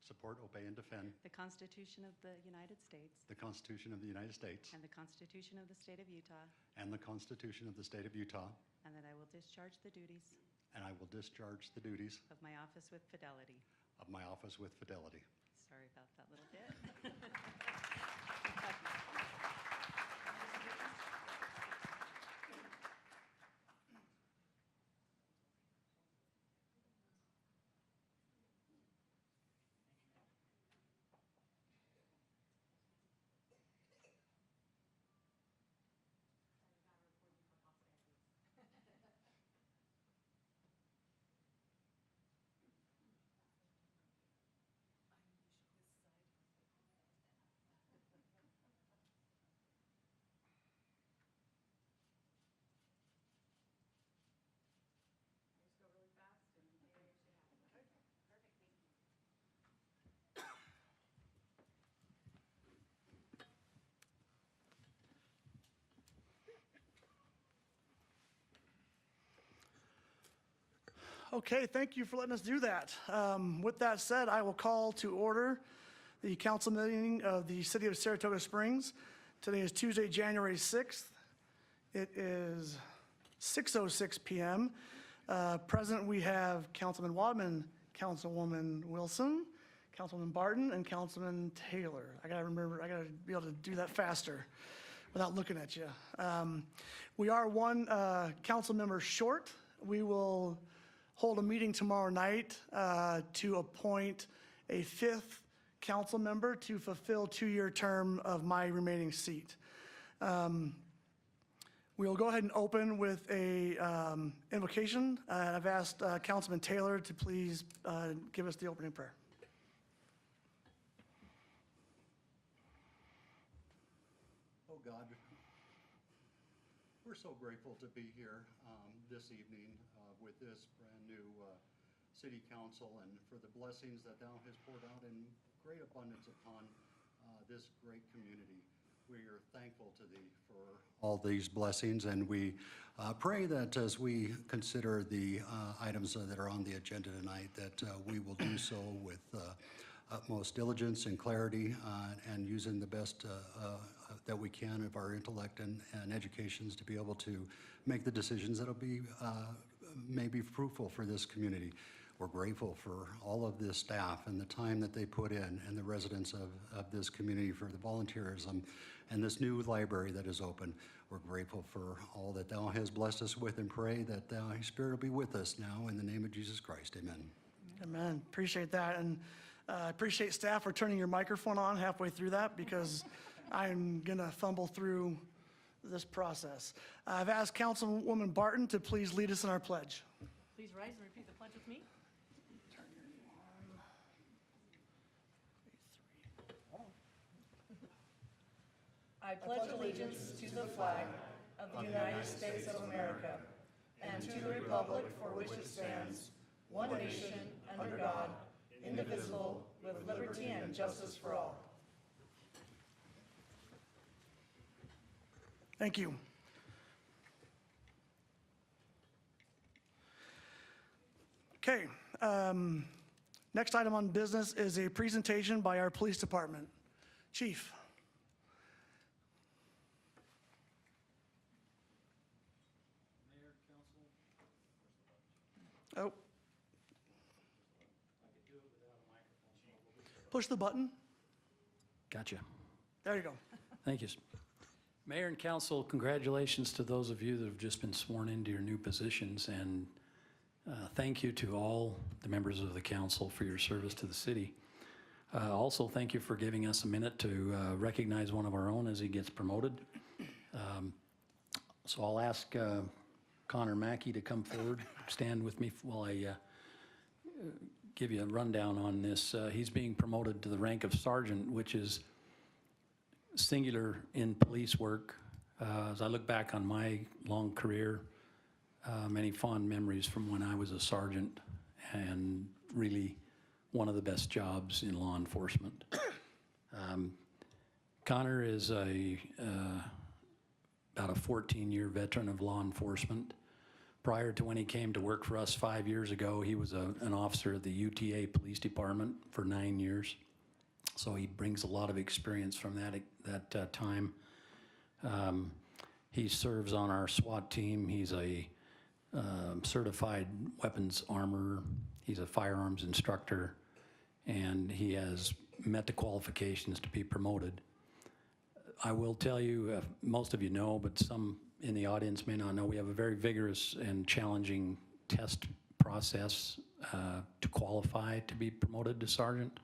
support, obey, and defend the Constitution of the United States the Constitution of the United States and the Constitution of the State of Utah, and the Constitution of the State of Utah, and that I will discharge the duties and I will discharge the duties of my office with fidelity. of my office with fidelity. Sorry about that little bit. Just go really fast and there you should have it. Okay, perfect, thank you. Okay, thank you for letting us do that. With that said, I will call to order the council meeting of the City of Saratoga Springs. Today is Tuesday, January 6th. It is 6:06 p.m. Present, we have Councilman Wadman, Councilwoman Wilson, Councilman Barton, and Councilman Taylor. I gotta be able to do that faster without looking at you. We are one council member short. We will hold a meeting tomorrow night to appoint a 5th council member to fulfill 2-year term of my remaining seat. We will go ahead and open with a invocation. I've asked Councilman Taylor to please give us the opening prayer. Oh God, we're so grateful to be here this evening with this brand new city council and for the blessings that thou hast poured out in great abundance upon this great community. We are thankful to thee for all these blessings, and we pray that as we consider the items that are on the agenda tonight, that we will do so with utmost diligence and clarity and using the best that we can of our intellect and educations to be able to make the decisions that'll be maybe fruitful for this community. We're grateful for all of this staff and the time that they put in and the residents of this community for the volunteerism and this new library that is open. We're grateful for all that thou hast blessed us with and pray that thy Spirit will be with us now in the name of Jesus Christ. Amen. Amen. Appreciate that. And I appreciate staff for turning your microphone on halfway through that because I'm going to fumble through this process. I've asked Councilwoman Barton to please lead us in our pledge. Please rise and repeat the pledge with me. I pledge allegiance to the flag of the United States of America and to the republic for which it stands, one nation, under God, indivisible, with liberty and justice for all. Thank you. Okay, next item on business is a presentation by our police department. Chief. Mayor, council. Oh, I could do it without a microphone. push the button. Gotcha. There you go. Thank you. Mayor and council, congratulations to those of you that have just been sworn into your new positions, and thank you to all the members of the council for your service to the city. Also, thank you for giving us a minute to recognize one of our own as he gets promoted. So I'll ask Connor Mackey to come forward, stand with me while I give you a rundown on this. He's being promoted to the rank of sergeant, which is singular in police work. As I look back on my long career, many fond memories from when I was a sergeant, and really one of the best jobs in law enforcement. Connor is about a 14-year veteran of law enforcement, Prior to when he came to work for us 5 years ago, he was an officer at the UTA Police Department for 9 years. So he brings a lot of experience from that time. He serves on our SWAT team. He's a certified weapons armorer. He's a firearms instructor, and he has met the qualifications to be promoted. I will tell you, most of you know, but some in the audience may not know, we have a very vigorous and challenging test process to qualify to be promoted to sergeant.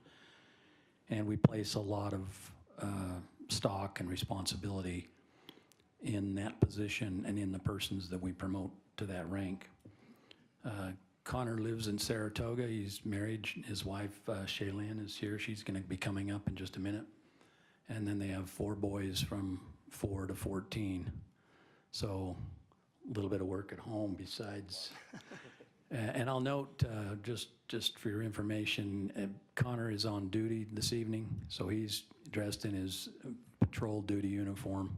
And we place a lot of stock and responsibility in that position and in the persons that we promote to that rank. Connor lives in Saratoga. He's married. His wife, Shaylin, is here. She's going to be coming up in just a minute. And then they have 4 boys from 4 to 14. So a little bit of work at home besides. And I'll note, just for your information, Connor is on duty this evening, so he's dressed in his patrol duty uniform.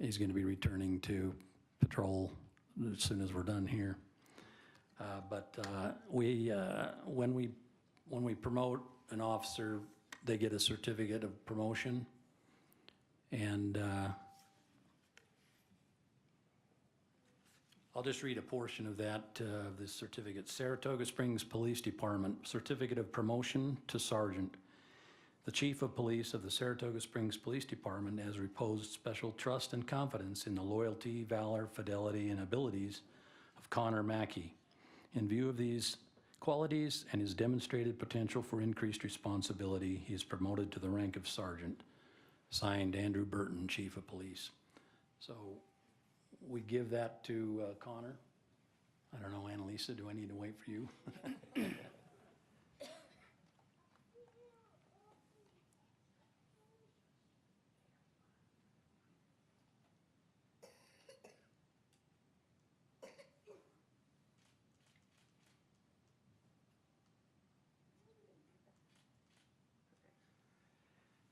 He's going to be returning to patrol as soon as we're done here. When we promote an officer, they get a certificate of promotion, and I'll just read a portion of that, this certificate. Saratoga Springs Police Department, Certificate of Promotion to Sergeant. The Chief of Police of the Saratoga Springs Police Department has reposed special trust and confidence in the loyalty, valor, fidelity, and abilities of Connor Mackey. In view of these qualities and his demonstrated potential for increased responsibility, he is promoted to the rank of sergeant. Signed, Andrew Burton, Chief of Police. So we give that to Connor. I don't know, Annalisa, do I need to wait for you?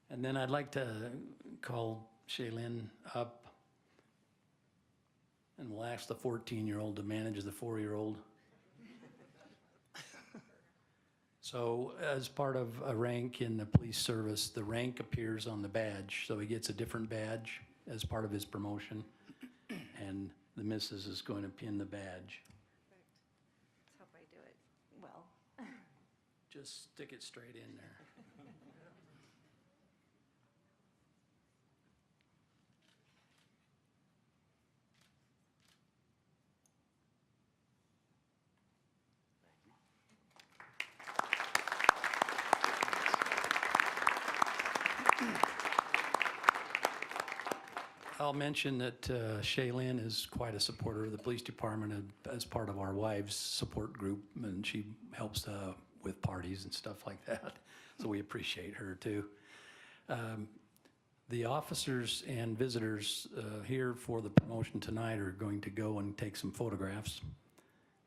And then I'd like to call Shaylin up, and we'll ask the 14-year-old to manage the 4-year-old. So as part of a rank in the police service, the rank appears on the badge, so he gets a different badge as part of his promotion, and the missus is going to pin the badge. Let's hope I do it well. Just stick it straight in there. I'll mention that Shaylin is quite a supporter of the police department as part of our wives support group, and she helps with parties and stuff like that. So we appreciate her too. The officers and visitors here for the promotion tonight are going to go and take some photographs.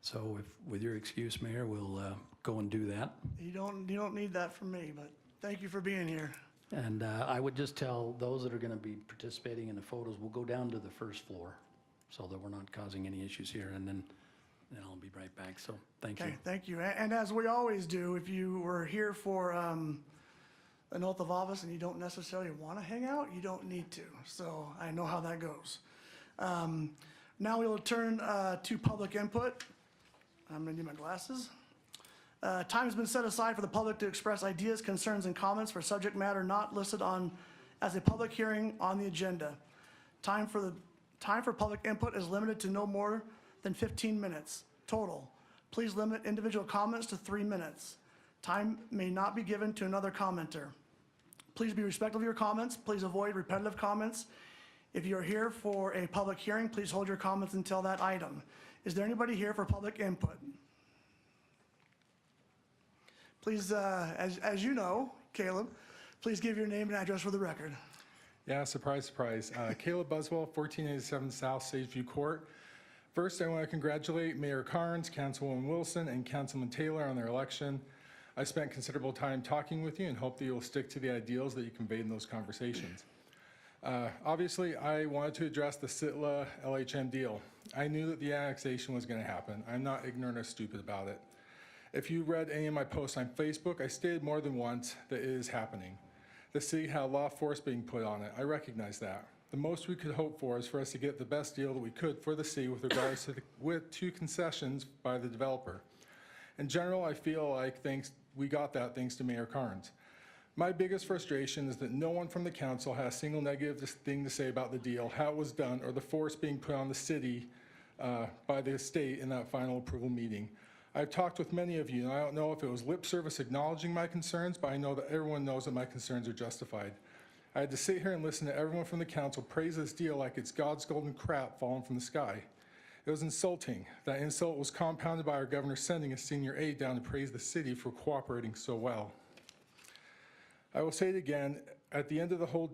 So if, with your excuse, Mayor, we'll go and do that. You don't need that from me, but thank you for being here. And I would just tell those that are going to be participating in the photos, we'll go down to the first floor so that we're not causing any issues here, and then I'll be right back. So thank you. Okay, thank you. And as we always do, if you were here for an oath of office and you don't necessarily want to hang out, you don't need to. So I know how that goes. Now we will turn to public input. I'm going to need my glasses. Time has been set aside for the public to express ideas, concerns, and comments for subject matter not listed on as a public hearing on the agenda. Time for public input is limited to no more than 15 minutes total. Please limit individual comments to 3 minutes. Time may not be given to another commenter. Please be respectful of your comments. Please avoid repetitive comments. If you are here for a public hearing, please hold your comments until that item. Is there anybody here for public input? Please, as you know, Caleb, please give your name and address for the record. Yeah, surprise, surprise. Caleb Buswell, 1487 South Sageview Court. First, I want to congratulate Mayor Carnes, Councilwoman Wilson, and Councilman Taylor on their election. I spent considerable time talking with you and hope that you'll stick to the ideals that you conveyed in those conversations. Obviously, I wanted to address the Sitla LHM deal. I knew that the annexation was going to happen. I'm not ignorant or stupid about it. If you read any of my posts on Facebook, I stated more than once that it is happening. The city had a lot of force being put on it. I recognize that. The most we could hope for is for us to get the best deal that we could for the city with regards to two concessions by the developer. In general, I feel like we got that thanks to Mayor Carnes. My biggest frustration is that no one from the council has a single negative thing to say about the deal, how it was done, or the force being put on the city by the state in that final approval meeting. I've talked with many of you, and I don't know if it was lip service acknowledging my concerns, but I know that everyone knows that my concerns are justified. I had to sit here and listen to everyone from the council praise this deal like it's God's golden crap falling from the sky. It was insulting. That insult was compounded by our governor sending a senior aide down to praise the city for cooperating so well. I will say it again, at the end, the whole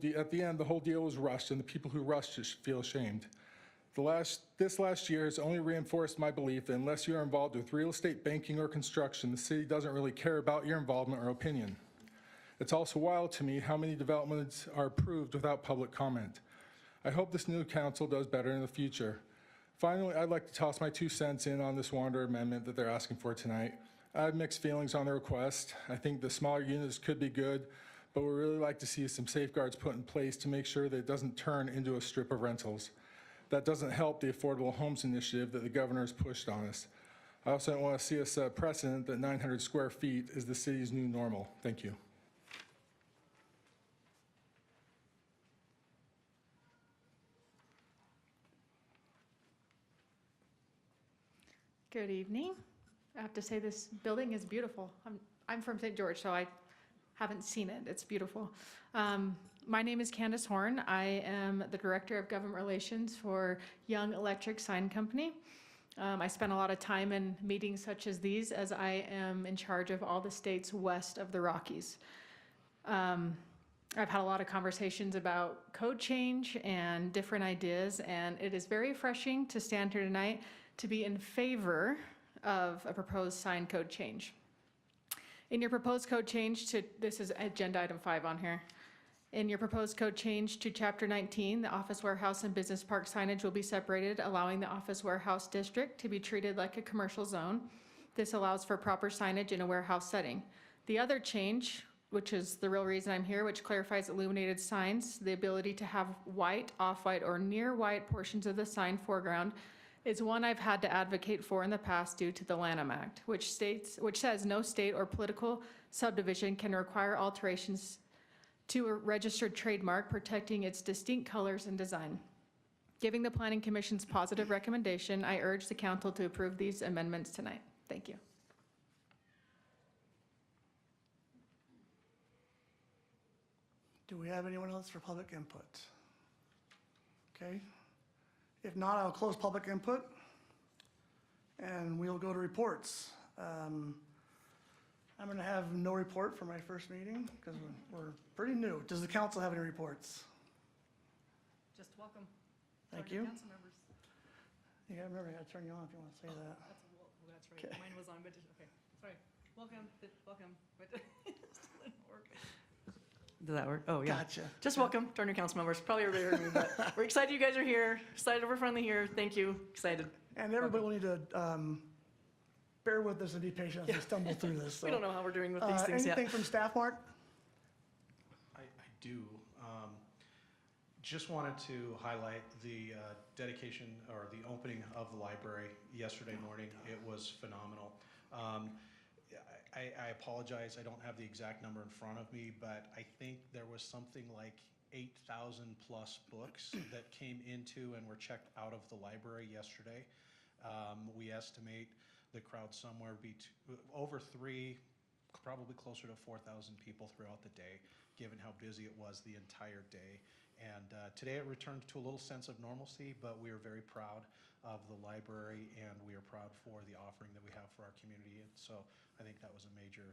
deal was rushed, and the people who rushed it should feel ashamed. This last year has only reinforced my belief that unless you are involved with real estate, banking, or construction, the city doesn't really care about your involvement or opinion. It's also wild to me how many developments are approved without public comment. I hope this new council does better in the future. Finally, I'd like to toss my 2 cents in on this Wander amendment that they're asking for tonight. I have mixed feelings on the request. I think the smaller units could be good, but we'd really like to see some safeguards put in place to make sure that it doesn't turn into a strip of rentals. That doesn't help the Affordable Homes Initiative that the governor has pushed on us. I also don't want to see us set a precedent that 900 square feet is the city's new normal. Thank you. Good evening. I have to say this building is beautiful. I'm from St. George, so I haven't seen it. It's beautiful. My name is Candace Horn. I am the Director of Government Relations for Young Electric Sign Company. I spend a lot of time in meetings such as these as I am in charge of all the states west of the Rockies. I've had a lot of conversations about code change and different ideas, and it is very refreshing to stand here tonight to be in favor of a proposed sign code change. In your proposed code change this is agenda item 5 on here. In your proposed code change to Chapter 19, the office warehouse and business park signage will be separated, allowing the office warehouse district to be treated like a commercial zone. This allows for proper signage in a warehouse setting. The other change, which is the real reason I'm here, which clarifies illuminated signs, the ability to have white, off-white, or near white portions of the sign foreground, is one I've had to advocate for in the past due to the Lanham Act, which says no state or political subdivision can require alterations to a registered trademark protecting its distinct colors and design. Giving the Planning Commission's positive recommendation, I urge the council to approve these amendments tonight. Thank you. Do we have anyone else for public input? Okay. If not, I'll close public input, and we'll go to reports. I'm going to have no report for my first meeting because we're pretty new. Does the council have any reports? Just welcome. Thank Our new you. Council members. You gotta remember, I gotta turn you on if you want to say that. That's right. Okay. Mine was on, but okay. Sorry. Welcome. But it didn't work. Does that work? Oh, yeah. Gotcha. Just welcome to our new council members. Probably everybody heard me, but we're excited you guys are here. Excited we're finally here. Thank you. Excited. And everybody will need to bear with us and be patient as we stumble through this. So. We don't know how we're doing with these things yet. Anything from staff, Mark? I do. Just wanted to highlight the dedication or the opening of the library yesterday morning. It was phenomenal. I apologize, I don't have the exact number in front of me, but I think there was something like 8,000 plus books that came into and were checked out of the library yesterday. We estimate the crowd somewhere over 3, probably closer to 4,000 people throughout the day, given how busy it was the entire day. And today it returned to a little sense of normalcy, but we are very proud of the library, and we are proud for the offering that we have for our community. And so I think that was a major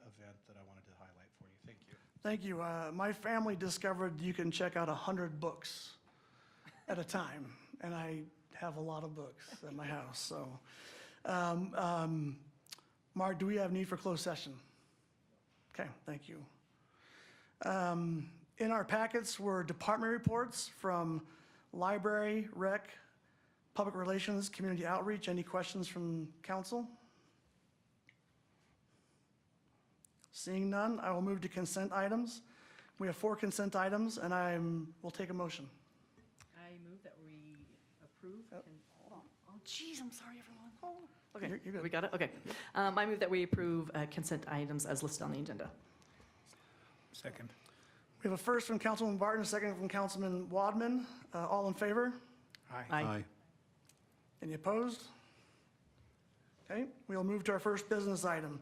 event that I wanted to highlight for you. Thank you. Thank you. My family discovered you can check out 100 books at a time, and I have a lot of books at my house. So, Mark, do we have need for closed session? Okay, thank you. In our packets were department reports from library, rec, public relations, community outreach. Any questions from council? Seeing none, I will move to consent items. We have 4 consent items, and will take a motion. I move that we approve. Yep. Hold on. Oh, geez, I'm sorry, everyone. Hold on. Okay, You're good. we got it? Okay. I move that we approve consent items as listed on the agenda. Second. We have a first from Councilman Barton, a second from Councilman Wadman. All in favor? Aye. Any opposed? Okay, we'll move to our first business item.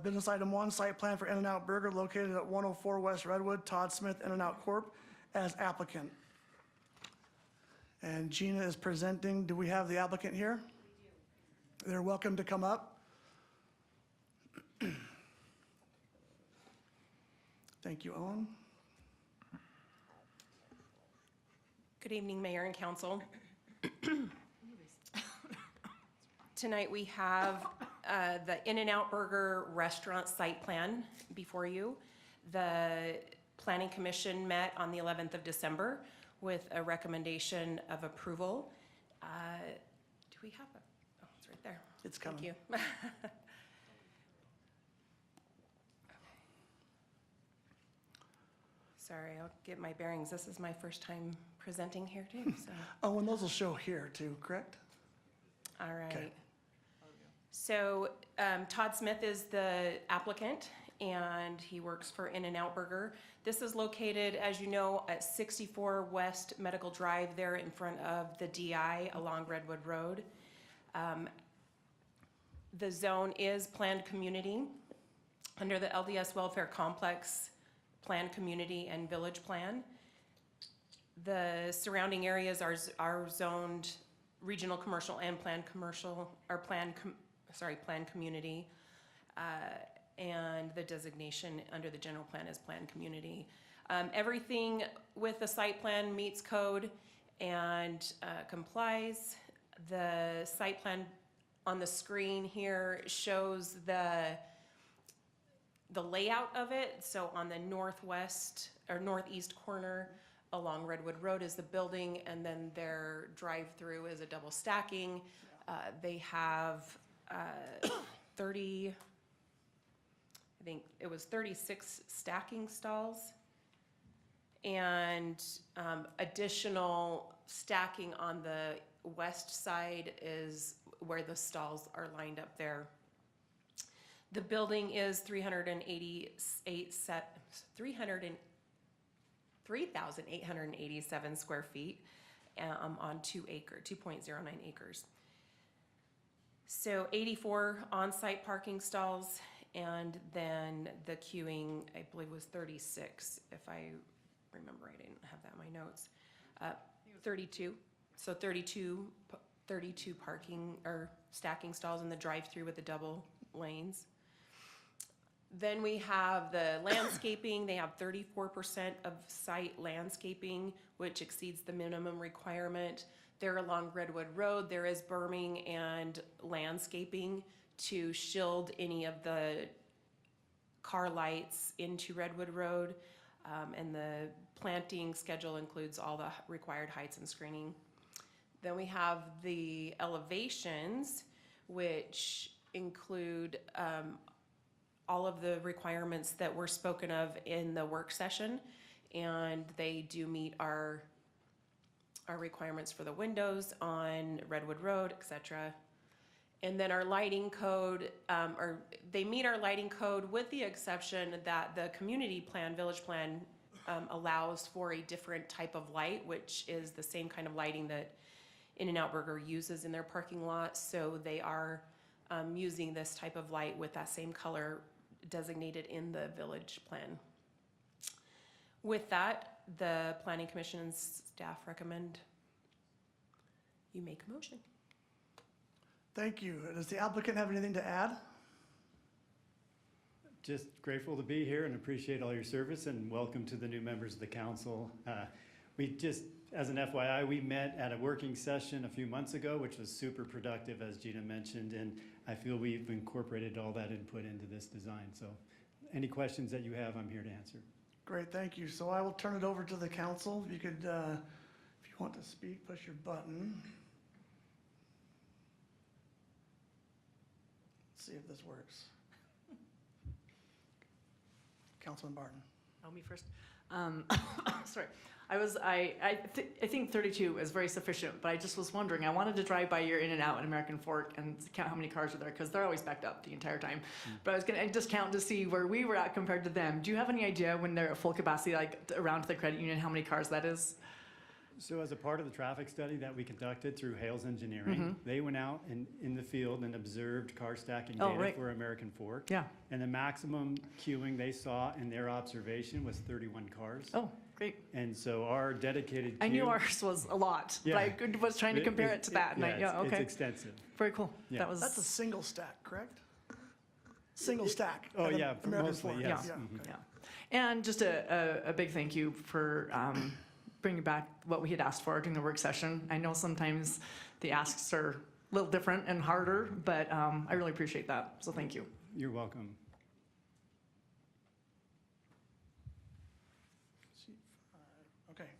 Business item 1, site plan for In-N-Out Burger located at 104 West Redwood, Todd Smith In-N-Out Corp. as applicant. And Gina is presenting. Do we have the applicant here? They're welcome to come up. Thank you, Owen. Good evening, Mayor and Council. Tonight we have the In-N-Out Burger restaurant site plan before you. The Planning Commission met on the 11th of December with a recommendation of approval. Do we have a, oh, it's right there. It's coming. Thank you. Sorry, I'll get my bearings. This is my first time presenting here too, so. Oh, and those will show here too, correct? All right. Okay. So Todd Smith is the applicant, and he works for In-N-Out Burger. This is located, as you know, at 64 West Medical Drive there in front of the DI along Redwood Road. The zone is planned community under the LDS Welfare Complex Planned Community and Village Plan. The surrounding areas are zoned regional commercial and planned commercial, or planned community. And the designation under the general plan is planned community. Everything with the site plan meets code and complies. The site plan on the screen here shows the layout of it. So on the northwest or northeast corner along Redwood Road is the building, and then their drive-through is a double stacking. They have 30, I think it was 36 stacking stalls, and additional stacking on the west side is where the stalls are lined up there. The building is 3,887 square feet on 2.09 acres. So 84 on-site parking stalls, and then the queuing, I believe, was 36, if I remember right. I didn't have that in my notes. 32. So 32 parking or stacking stalls in the drive-through with the double lanes. Then we have the landscaping. They have 34% of site landscaping, which exceeds the minimum requirement. There along Redwood Road, there is berming and landscaping to shield any of the car lights into Redwood Road. And the planting schedule includes all the required heights and screening. Then we have the elevations, which include all of the requirements that were spoken of in the work session, and they do meet our requirements for the windows on Redwood Road, etc. And then our lighting code, they meet our lighting code with the exception that the community plan, village plan, allows for a different type of light, which is the same kind of lighting that In-N-Out Burger uses in their parking lot. So they are using this type of light with that same color designated in the village plan. With that, the Planning Commission's staff recommend you make a motion. Thank you. Does the applicant have anything to add? Just grateful to be here and appreciate all your service, and welcome to the new members of the council. We just, as an FYI, we met at a working session a few months ago, which was super productive, as Gina mentioned, and I feel we've incorporated all that input into this design. So any questions that you have, I'm here to answer. Great, thank you. So I will turn it over to the council. If you could, if you want to speak, push your button. Let's see if this works. Councilman Barton. Oh, me first. Sorry. I think 32 is very sufficient, but I just was wondering, I wanted to drive by your In-N-Out in American Fork and count how many cars are there, because they're always backed up the entire time. But I was gonna just count to see where we were at compared to them. Do you have any idea when they're at full capacity, like around to the credit union, how many cars that is? So as a part of the traffic study that we conducted through Hales Engineering, they went out in the field and observed car stacking Oh, data right. for American Fork. Yeah. And the maximum queuing they saw in their observation was 31 cars. Oh, great. And so our dedicated queue. I knew ours was a lot, but Yeah. I was trying to compare it to that, and yeah, yeah, it's okay. extensive. Very cool. Yeah. That was. That's a single stack, correct? Single stack. Oh, at yeah, American mostly, Fork. yes. Yeah, Mhm. okay. Yeah. And just a big thank you for bringing back what we had asked for during the work session. I know sometimes the asks are a little different and harder, but I really appreciate that, so thank you. You're welcome. Okay,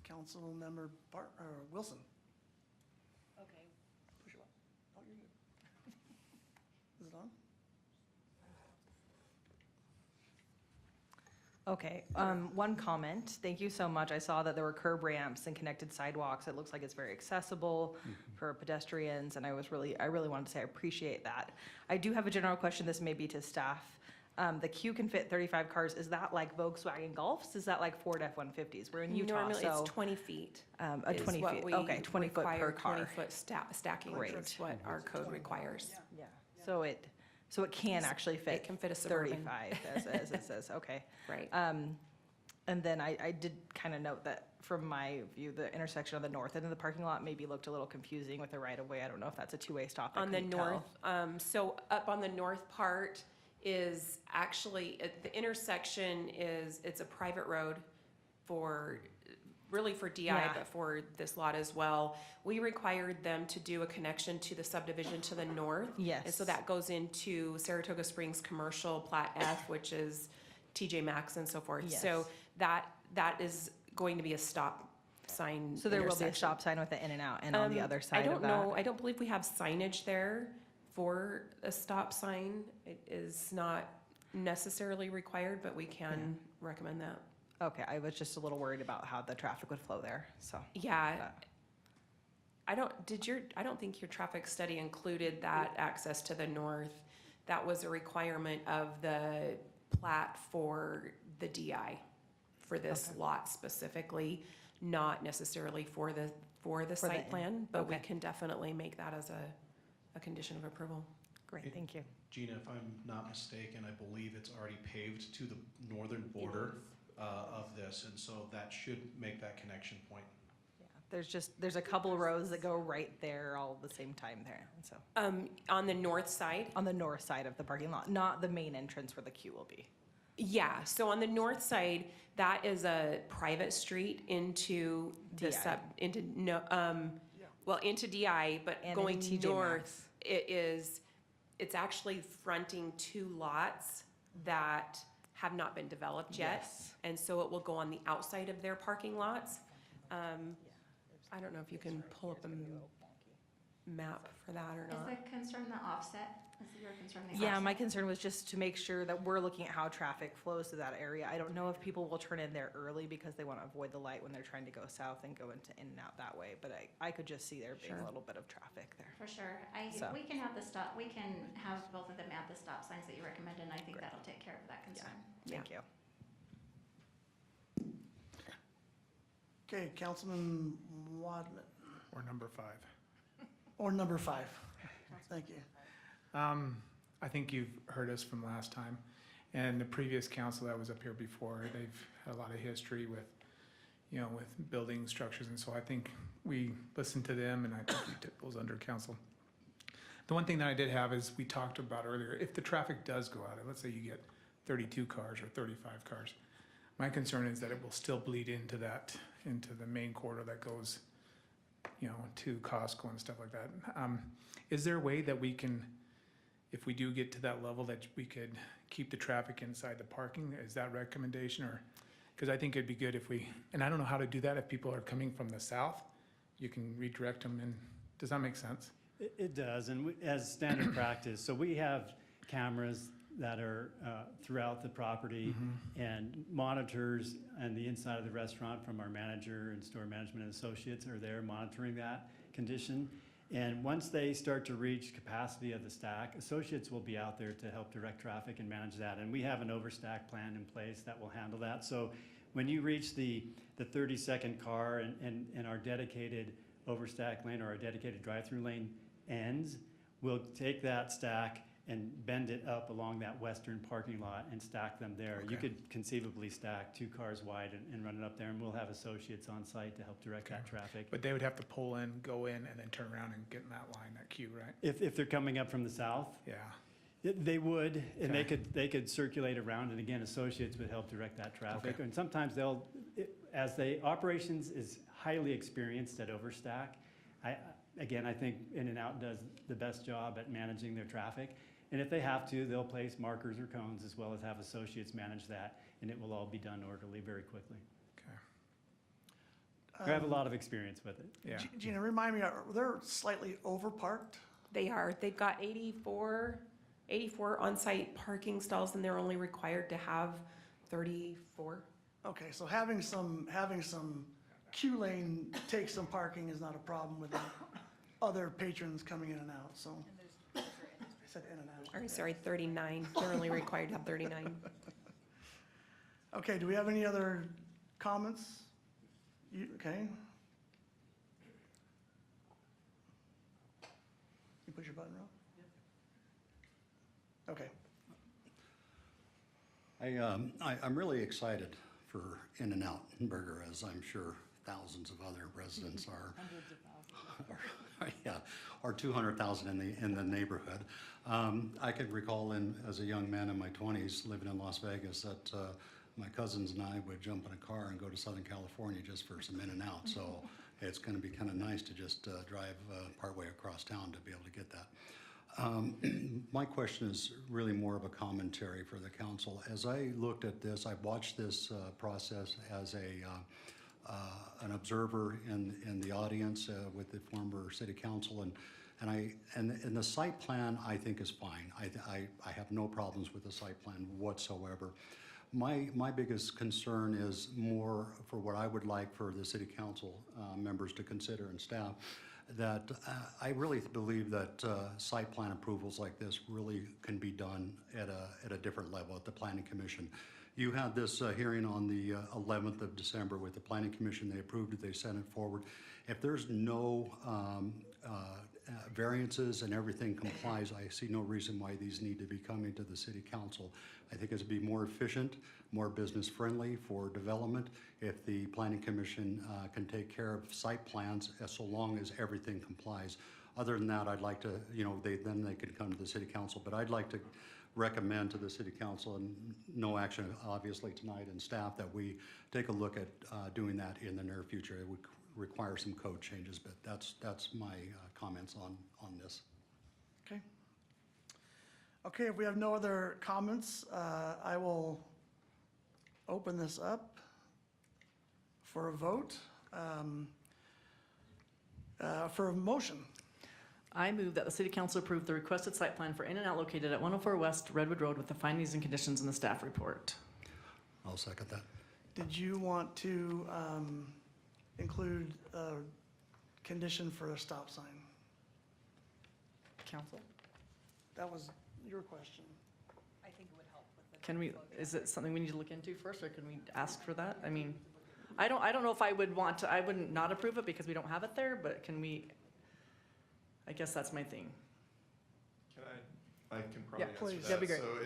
Councilmember Wilson. Okay. Push it up. Oh, you're good. Is it on? Okay, one comment. Thank you so much. I saw that there were curb ramps and connected sidewalks. It looks like it's very accessible for pedestrians, and I really wanted to say I appreciate that. I do have a general question. This may be to staff. The queue can fit 35 cars. Is that like Volkswagen Golfs? Is that like Ford F-150s? We're in Utah, Normally, so it's 20 feet. a is 20 what feet. we Okay, 20 foot per require, car. 20-foot stacking Great. is what our code requires. Yeah. So it can actually fit. It can fit a Suburban. 35 as it says. Okay. Right. And then I did kind of note that from my view, the intersection on the north end of the parking lot maybe looked a little confusing with the right of way. I don't know if that's a two-way stop. I On the couldn't tell. north, so up on the north part is actually, the intersection it's a private road really for DI, Yeah. but for this lot as well. We required them to do a connection to the subdivision to the north. Yes. And so that goes into Saratoga Springs Commercial Plat F, which is TJ Maxx and so forth. So Yes. that is going to be a stop sign So there will be a intersection. stop sign with the in and out, and on the other side I don't of that. know, I don't believe we have signage there for a stop sign. It is not necessarily required, but we can recommend that. Okay, I was just a little worried about how the traffic would flow there, so. Yeah, That- I don't think your traffic study included that access to the north. That was a requirement of the plat for the DI, for this lot specifically, not necessarily for the site in. plan, but we Okay. can definitely make that as a condition of approval. Great, thank you. Gina, if I'm not mistaken, I believe it's already paved to the northern border of this, and so that should make that connection point. Yeah, there's a couple rows that go right there all at the same time there, and so. On the north side, On the north side of the parking lot, not the main entrance where the queue will be. yeah, so on the north side, that is a private street into the DI. into DI, but And going into TJ north, it's actually fronting two lots that have not been developed yet. Yes. And so it will go on the outside of their parking lots. I don't know if you can pull up a map for that or Is not. the concern the offset? Is your concern the offset? Yeah, my concern was just to make sure that we're looking at how traffic flows to that area. I don't know if people will turn in there early because they want to avoid the light when they're trying to go south and go into in and out that way, but I could just see there being a Sure. little bit of traffic there. For sure. So. We can have we can have both of them at the stop signs that you recommended, and I think that'll take care of that concern. Thank you. Okay, Councilman Wadman, Or number 5. or number 5. Thank you. I think you've heard us from last time, and the previous council that was up here before, they've had a lot of history with, with building structures, and so I think we listened to them, and I think we took those under council. The one thing that I did have is, we talked about earlier, if the traffic does go out, let's say you get 32 cars or 35 cars, my concern is that it will still bleed into the main corridor that goes, to Costco and stuff like that. Is there a way that we can, if we do get to that level, that we could keep the traffic inside the parking? Is that recommendation, or Because I think it'd be good if we, and I don't know how to do that if people are coming from the south, you can redirect them and, does that make sense? It does, and as standard practice, so we have cameras that are throughout the property and monitors and the inside of the restaurant from our manager and store management and associates are there monitoring that condition. And once they start to reach capacity of the stack, associates will be out there to help direct traffic and manage that. And we have an overstack plan in place that will handle that. So when you reach the 30-second car and our dedicated overstack lane or our dedicated drive-through lane ends, we'll take that stack and bend it up along that western parking lot and stack them there. You could conceivably stack 2 cars wide and run it up there, and we'll have associates on site to help direct that traffic. But they would have to pull in, go in, and then turn around and get in that line, that queue, right? If they're coming up from the south, Yeah. they would, and Okay. they could circulate around, and again, associates would help direct that traffic. Okay. And sometimes operations is highly experienced at overstack. I think In-N-Out does the best job at managing their traffic. And if they have to, they'll place markers or cones as well as have associates manage that, and it will all be done orderly very quickly. Okay. I have a lot of experience with it. Yeah. Gina, remind me, are they slightly overparked? They are. They've got 84 on-site parking stalls, and they're only required to have 34. Okay, so having some queue lane take some parking is not a problem with the other patrons coming in and out, so. I said in and out. Or, sorry, 39. They're only required to have 39. Okay, do we have any other comments? Okay. You push your button, Rob? Okay. I'm really excited for In-N-Out Burger, as I'm sure thousands of other residents are. Hundreds of thousands. Yeah, or 200,000 in the neighborhood. I could recall as a young man in my 20s living in Las Vegas that my cousins and I would jump in a car and go to Southern California just for some In-N-Out. So it's going to be kind of nice to just drive partway across town to be able to get that. My question is really more of a commentary for the council. As I looked at this, I watched this process as an observer in the audience with the former city council, and the site plan I think is fine. I have no problems with the site plan whatsoever. My biggest concern is more for what I would like for the city council members to consider and staff, that I really believe that site plan approvals like this really can be done at a different level at the Planning Commission. You had this hearing on the 11th of December with the Planning Commission. They approved it, they sent it forward. If there's no variances and everything complies, I see no reason why these need to be coming to the City Council. I think it'd be more efficient, more business friendly for development if the Planning Commission can take care of site plans so long as everything complies. Other than that, I'd like to, then they could come to the City Council, but I'd like to recommend to the City Council, and no action obviously tonight, and staff, that we take a look at doing that in the near future. It would require some code changes, but that's my comments on this. Okay. Okay, if we have no other comments, I will open this up for a vote. For a motion. I move that the city council approve the requested site plan for In-N-Out located at 104 West Redwood Road with the findings and conditions in the staff report. I'll second that. Did you want to include a condition for a stop sign? Council? That was your question. I think it would help with the. Can we, is it something we need to look into first, or can we ask for that? I mean, I don't know if I would want to, I wouldn't not approve it because we don't have it there, but can we, I guess that's my thing. I can probably answer please. that. That'd be great. So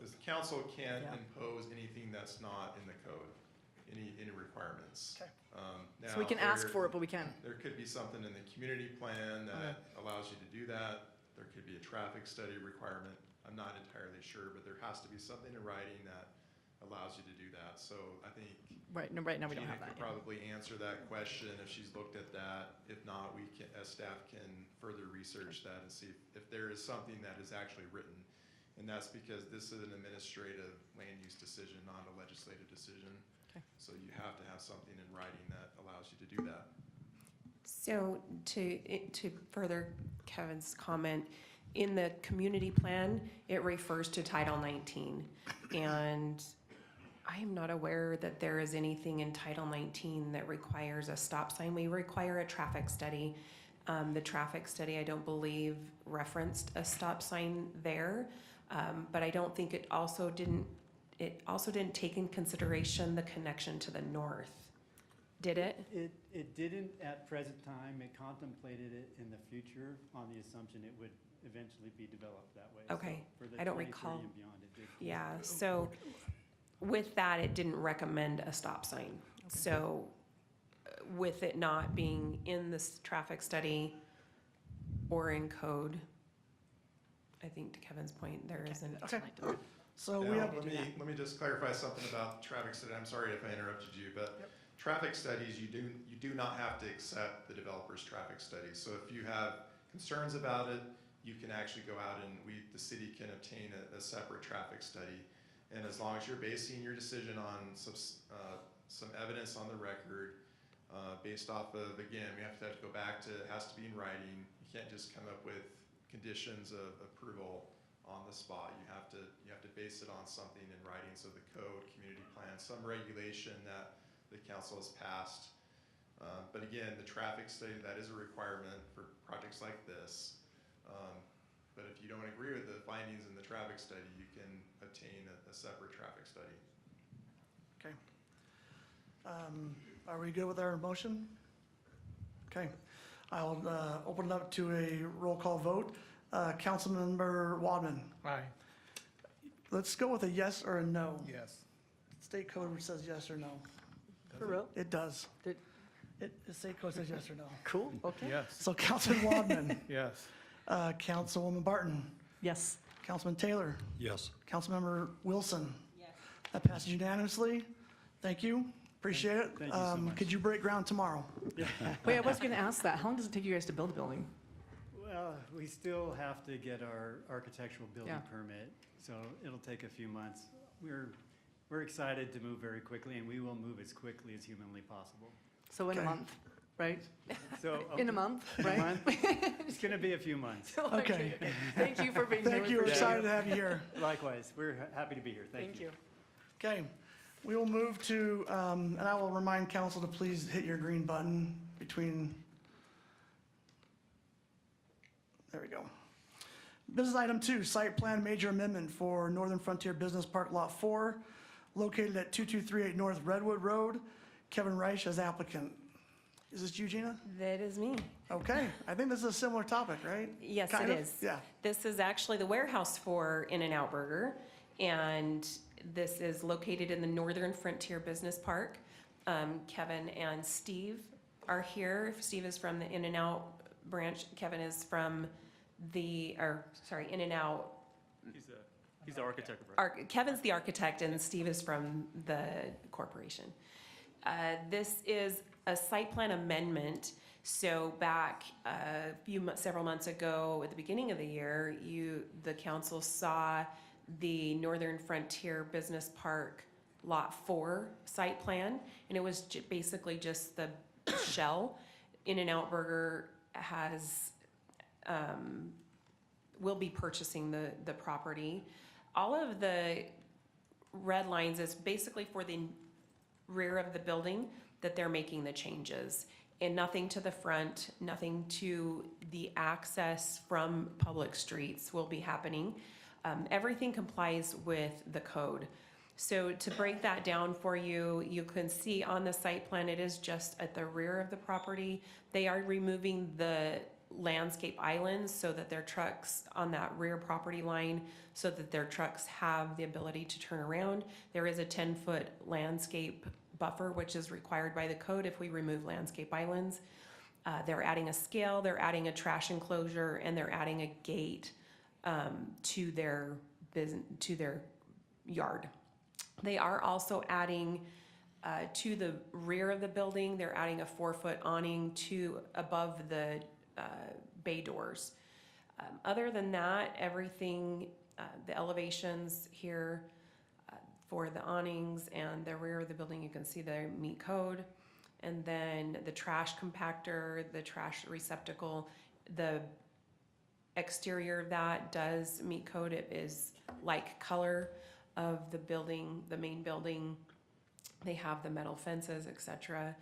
if the council can't Yeah. impose anything that's not in the code, any requirements. Okay. So we can ask for it, but we can't. There could be something in the community plan that allows you to do that. There could be a traffic study requirement. I'm not entirely sure, but there has to be something in writing that allows you to do that. So I think Right now we don't Gina have that. could probably answer that question if she's looked at that. If not, we can, as staff, can further research that and see if there is something that is actually written And that's because this is an administrative land use decision, not a legislative decision. Okay. So you have to have something in writing that allows you to do that. So to further Kevin's comment, in the community plan, it refers to Title 19. And I am not aware that there is anything in Title 19 that requires a stop sign. We require a traffic study. The traffic study, I don't believe, referenced a stop sign there. But I don't think it also didn't take in consideration the connection to the north. Did it? It didn't at present time. It contemplated it in the future on the assumption it would eventually be developed that way. So Okay, for the I don't 2030 recall. and beyond, it did. Yeah, so with that, it didn't recommend a stop sign. So with it not being in this traffic study or in code, I think to Kevin's point, there isn't. Okay. So we Now, have, let me just clarify something about traffic study. I'm sorry if I interrupted you, but traffic studies, you do not have to accept the developer's traffic study. So if you have concerns about it, you can actually go out and the city can obtain a separate traffic study. And as long as you're basing your decision on some evidence on the record, based off of, again, we have to go back to, it has to be in writing. You can't just come up with conditions of approval on the spot. You have to base it on something in writing. So the code, community plan, some regulation that the council has passed. But again, the traffic study, that is a requirement for projects like this. But if you don't agree with the findings in the traffic study, you can obtain a separate traffic study. okay. Are we good with our motion? Okay. I'll open it up to a roll call vote. Councilmember Wadman. Aye. Let's go with a yes or a no. Yes. State code says yes or no. For real? It does. Did- The state code says yes or no. Cool, okay. Yes. So Councilman Wadman, Yes. Councilwoman Barton, Yes. Councilman Taylor, Yes. Councilmember Wilson. Yes. That passes unanimously. Thank you. Appreciate it. Thank you so much. Could you break ground tomorrow? Wait, I was gonna ask that. How long does it take you guys to build a building? Well, we still have to get our architectural building Yeah. permit, so it'll take a few months. We're excited to move very quickly, and we will move as quickly as humanly possible. So in a Okay. month, right? So In a month, in a right? month? It's going to be a few months. Okay. Thank you for being here. Thank you. We're excited to have you here. Likewise, we're happy to be here. Thank you. Okay, we will move to, and I will remind council to please hit your green button between, there we go. Business item 2, site plan major amendment for Northern Frontier Business Park Lot 4, located at 2238 North Redwood Road. Kevin Reich as applicant. Is this you, Gina? That is me. Okay, I think this is a similar topic, right? Yes, Kind it of? is. Yeah. This is actually the warehouse for In-N-Out Burger, and this is located in the Northern Frontier Business Park. Kevin and Steve are here. Steve is from the In-N-Out branch. Kevin is from In-N-Out. He's the architect. Kevin's the architect and Steve is from the corporation. This is a site plan amendment. So back several months ago, at the beginning of the year, the council saw the Northern Frontier Business Park Lot 4 site plan, and it was basically just the shell. In-N-Out Burger will be purchasing the property. All of the red lines is basically for the rear of the building that they're making the changes. And nothing to the front, nothing to the access from public streets will be happening. Everything complies with the code. So to break that down for you, you can see on the site plan, it is just at the rear of the property. They are removing the landscape islands so that their trucks on that rear property line, so that their trucks have the ability to turn around. There is a 10-foot landscape buffer, which is required by the code if we remove landscape islands. They're adding a scale, they're adding a trash enclosure, and they're adding a gate to their yard. They are also adding to the rear of the building, they're adding a 4-foot awning to above the bay doors. Other than that, everything the elevations here for the awnings and the rear of the building, you can see they meet code. And then the trash compactor, the trash receptacle, the exterior of that does meet code. It is like color of the building, the main building. They have the metal fences, etc.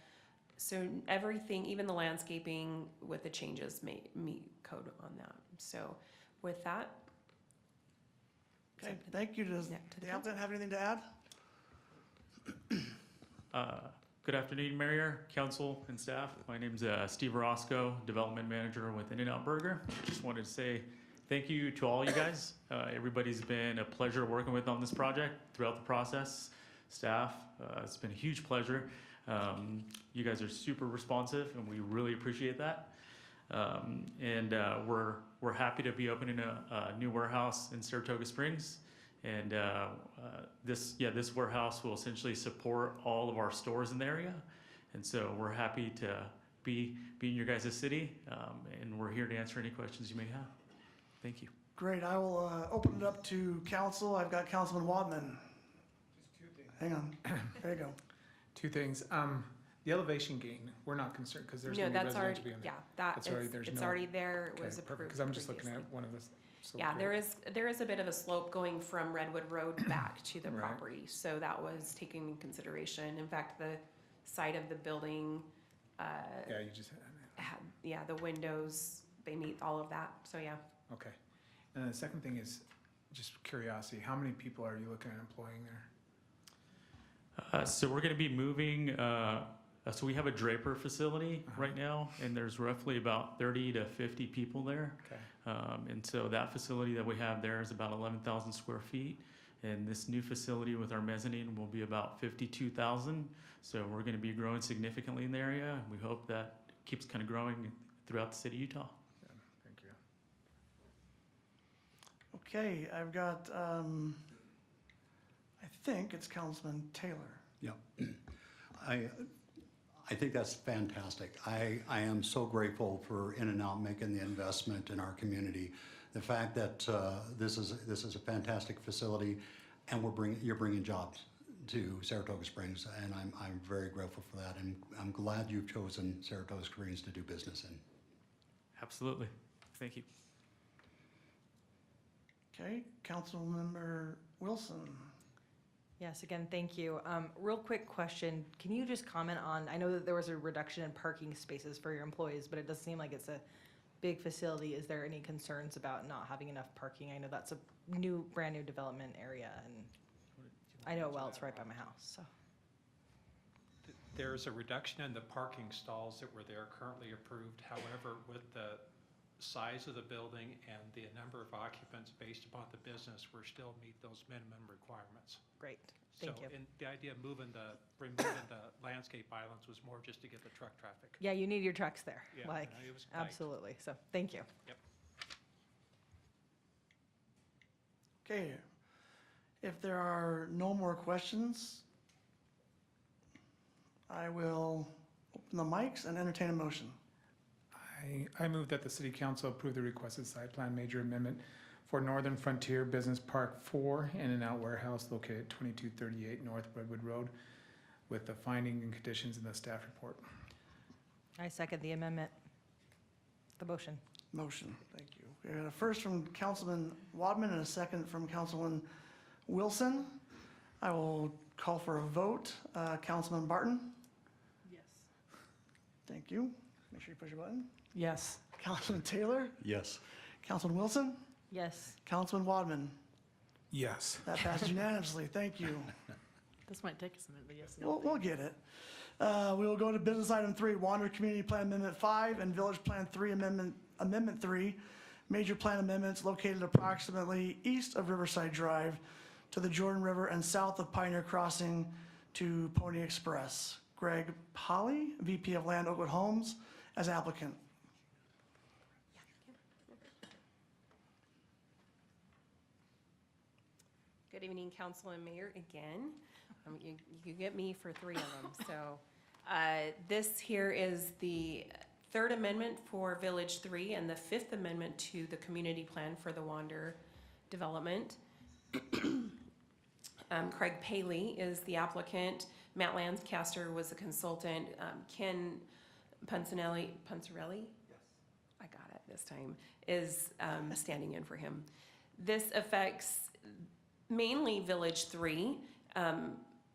So everything, even the landscaping with the changes meet code on that. So with that. Okay, thank you. Does the applicant have anything to add? Good afternoon, Mayor, Council, and staff. My name's Steve Roscoe, Development Manager with In-N-Out Burger. Just wanted to say thank you to all you guys. Everybody's been a pleasure working with on this project throughout the process. Staff, it's been a huge pleasure. You guys are super responsive, and we really appreciate that. We're happy to be opening a new warehouse in Saratoga Springs. And this warehouse will essentially support all of our stores in the area. And so we're happy to be in your guys' city, and we're here to answer any questions you may have. Thank you. Great, I will open it up to council. I've got Councilman Wadman. Hang on, there you go. Two things. The elevation gain, we're not concerned because there's No, going to be that's residential already, beyond yeah, That's already- there's it's no- already there. It Okay, was perfect, approved because I'm just looking previously. at one of the. so Yeah, here. there is a bit of a slope going from Redwood Road back to the Right. property, so that was taken in consideration. In fact, the side of the building, Yeah, you just, the windows, they meet all of that, so yeah. okay. And then the second thing is just curiosity, how many people are you looking at employing there? So we're going to be moving. So we have a Draper facility right now, and there's roughly about 30 to 50 people there. Okay. And so that facility that we have there is about 11,000 square feet. And this new facility with our mezzanine will be about 52,000. So we're going to be growing significantly in the area. And we hope that keeps kind of growing throughout the city of Utah. Yeah, thank you. Okay, I've got, I think it's Councilman Taylor. Yeah. I think that's fantastic. I am so grateful for In-N-Out making the investment in our community. The fact that this is a fantastic facility, and you're bringing jobs to Saratoga Springs, and I'm very grateful for that. And I'm glad you've chosen Saratoga Springs to do business in. Absolutely. Thank you. Okay, Councilmember Wilson. Yes, again, thank you. Real quick question, can you just comment on, I know that there was a reduction in parking spaces for your employees, but it does seem like it's a big facility. Is there any concerns about not having enough parking? I know that's a brand new development area, and I know it well, it's right by my house, so. There's a reduction in the parking stalls that were there currently approved. However, with the size of the building and the number of occupants based upon the business, we're still meet those minimum requirements. Great, thank you. So, and the idea of removing the landscape islands was more just to get the truck traffic. Yeah, you need your trucks there, Yeah, like, it was tight. absolutely, so, thank you. Yep. Okay, if there are no more questions, I will open the mics and entertain a motion. I move that the city council approve the requested site plan major amendment for Northern Frontier Business Park 4 In-N-Out Warehouse located at 2238 North Redwood Road with the finding and conditions in the staff report. I second the amendment, the motion. Motion, thank you. We got a first from Councilman Wadman and a second from Councilman Wilson. I will call for a vote. Councilman Barton? Yes. Thank you. Make sure you push your button. Yes. Councilman Taylor? Yes. Councilman Wilson? Yes. Councilman Wadman? Yes. That passed unanimously. Thank you. This might take us a minute, but yes. no, We'll get it. We will go to business item 3, Wander Community Plan Amendment 5 and Village Plan 3 Amendment 3, major plan amendments located approximately east of Riverside Drive to the Jordan River and south of Pioneer Crossing to Pony Express. Greg Polly, VP of Land Oakwood Homes, as applicant. Good evening, council and mayor again. You get me for 3 of them. So this here is the third amendment for Village 3 and the fifth amendment to the community plan for the Wander development. Craig Paley is the applicant. Matt Lancaster was the consultant. Ken Punzarelli, I got it this time, is standing in for him. This affects mainly Village 3,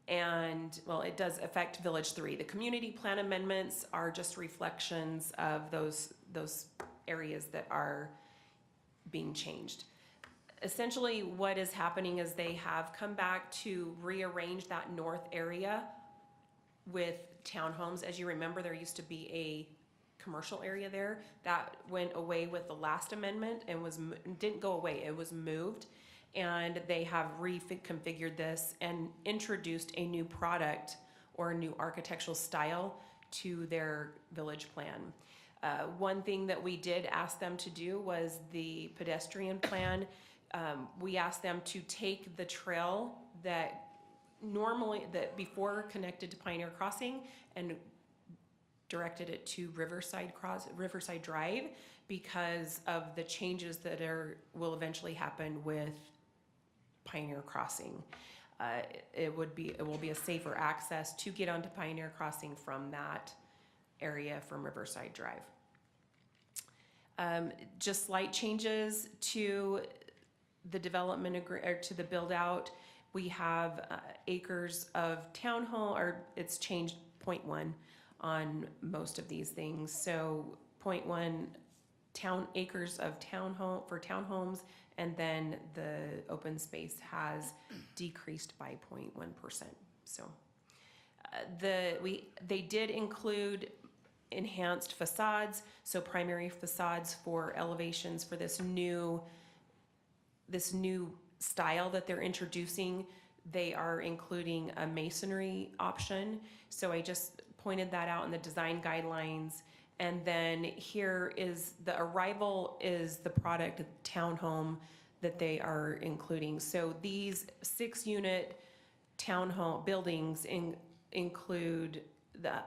and, well, it does affect Village 3. The community plan amendments are just reflections of those areas that are being changed. Essentially, what is happening is they have come back to rearrange that north area with townhomes. As you remember, there used to be a commercial area there that went away with the last amendment and didn't go away, it was moved. And they have reconfigured this and introduced a new product or a new architectural style to their village plan. One thing that we did ask them to do was the pedestrian plan. We asked them to take the trail that before connected to Pioneer Crossing and directed it to Riverside Drive because of the changes that will eventually happen with Pioneer Crossing. It will be a safer access to get onto Pioneer Crossing from that area from Riverside Drive. Just slight changes to the development or to the build out. We have acres of townhome, or it's changed 0.1 on most of these things. So 0.1 acres of townhomes, and then the open space has decreased by 0.1%. So they did include enhanced facades, so primary facades for elevations for this new style that they're introducing. They are including a masonry option. So I just pointed that out in the design guidelines. And then here is the arrival is the product townhome that they are including. So these 6-unit townhome buildings include the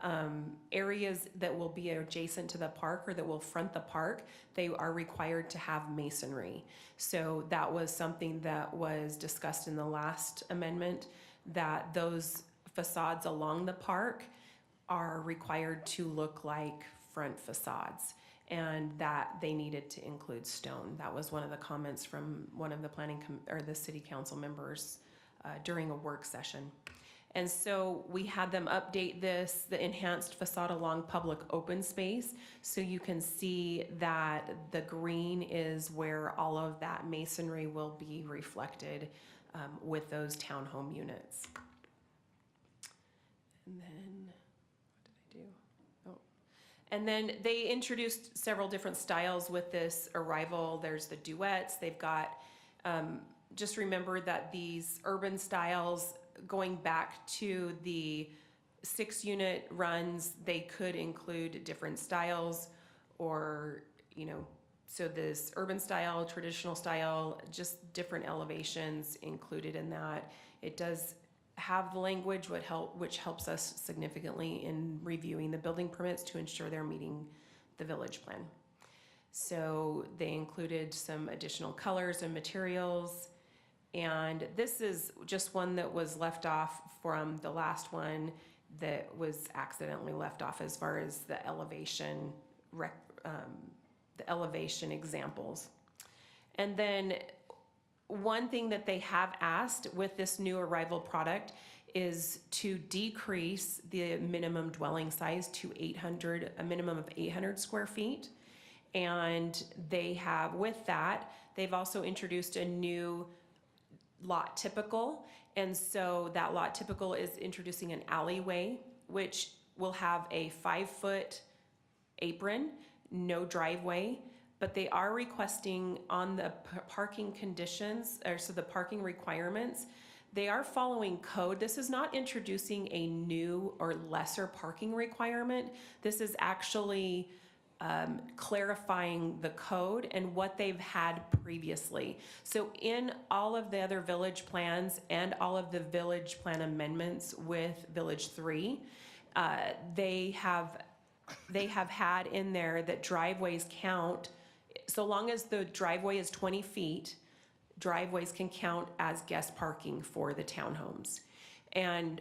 areas that will be adjacent to the park or that will front the park. They are required to have masonry. So that was something that was discussed in the last amendment, that those facades along the park are required to look like front facades, and that they needed to include stone. That was one of the comments from one of the the city council members during a work session. And so we had them update the enhanced facade along public open space. So you can see that the green is where all of that masonry will be reflected with those townhome units. And then, what did I do? Oh. And then they introduced several different styles with this arrival. There's the duets. They've got, just remember that these urban styles, going back to the 6-unit runs, they could include different styles, or, so this urban style, traditional style, just different elevations included in that. It does have the language which helps us significantly in reviewing the building permits to ensure they're meeting the village plan. So they included some additional colors and materials. And this is just one that was left off from the last one that was accidentally left off as far as the elevation examples. And then one thing that they have asked with this new arrival product is to decrease the minimum dwelling size to a minimum of 800 square feet. And they have, with that, they've also introduced a new lot typical, and so that lot typical is introducing an alleyway, which will have a 5-foot apron, no driveway, but they are requesting on the parking conditions, or so the parking requirements, they are following code. This is not introducing a new or lesser parking requirement. This is actually clarifying the code and what they've had previously. So in all of the other village plans and all of the village plan amendments with Village 3, they have had in there that driveways count, so long as the driveway is 20 feet, driveways can count as guest parking for the townhomes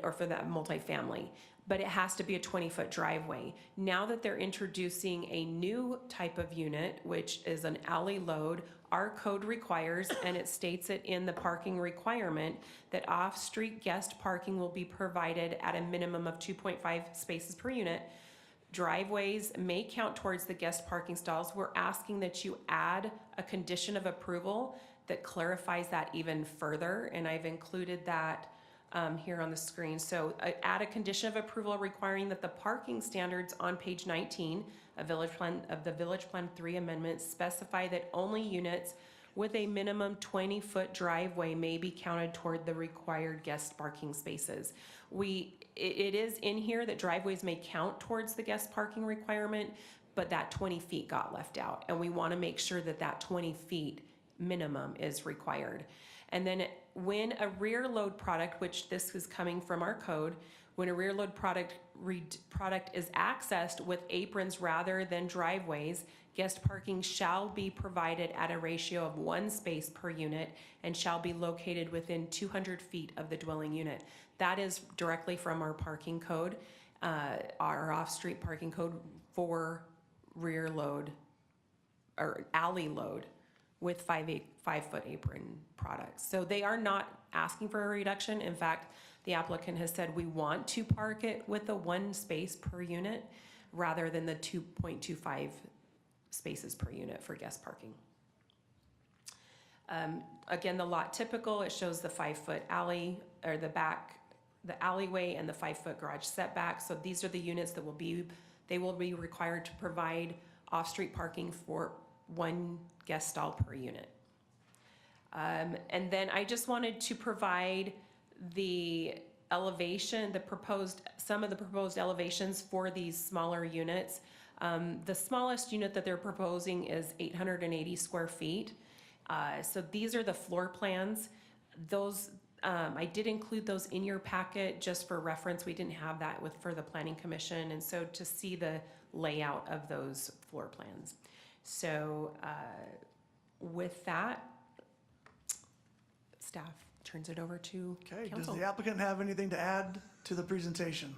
or for that multifamily. But it has to be a 20-foot driveway. Now that they're introducing a new type of unit, which is an alley load, our code requires, and it states it in the parking requirement, that off-street guest parking will be provided at a minimum of 2.5 spaces per unit. Driveways may count towards the guest parking stalls. We're asking that you add a condition of approval that clarifies that even further, and I've included that here on the screen. So add a condition of approval requiring that the parking standards on page 19 of the Village Plan 3 amendments specify that only units with a minimum 20-foot driveway may be counted toward the required guest parking spaces. It is in here that driveways may count towards the guest parking requirement, but that 20 feet got left out, and we want to make sure that that 20 feet minimum is required. And then when a rear load product, which this is coming from our code, when a rear load product is accessed with aprons rather than driveways, guest parking shall be provided at a ratio of 1 space per unit and shall be located within 200 feet of the dwelling unit. That is directly from our parking code, our off-street parking code for rear load or alley load with 5-foot apron products. So they are not asking for a reduction. In fact, the applicant has said we want to park it with a 1 space per unit rather than the 2.25 spaces per unit for guest parking. Again, the lot typical, it shows the 5-foot alley or the alleyway and the 5-foot garage setback. So these are the units that will be required to provide off-street parking for 1 guest stall per unit. And then I just wanted to provide the elevation, some of the proposed elevations for these smaller units. The smallest unit that they're proposing is 880 square feet. So these are the floor plans. Those, I did include those in your packet just for reference. We didn't have that for the Planning Commission, and so to see the layout of those floor plans. So with that, staff turns it over to Okay, does council. the applicant have anything to add to the presentation?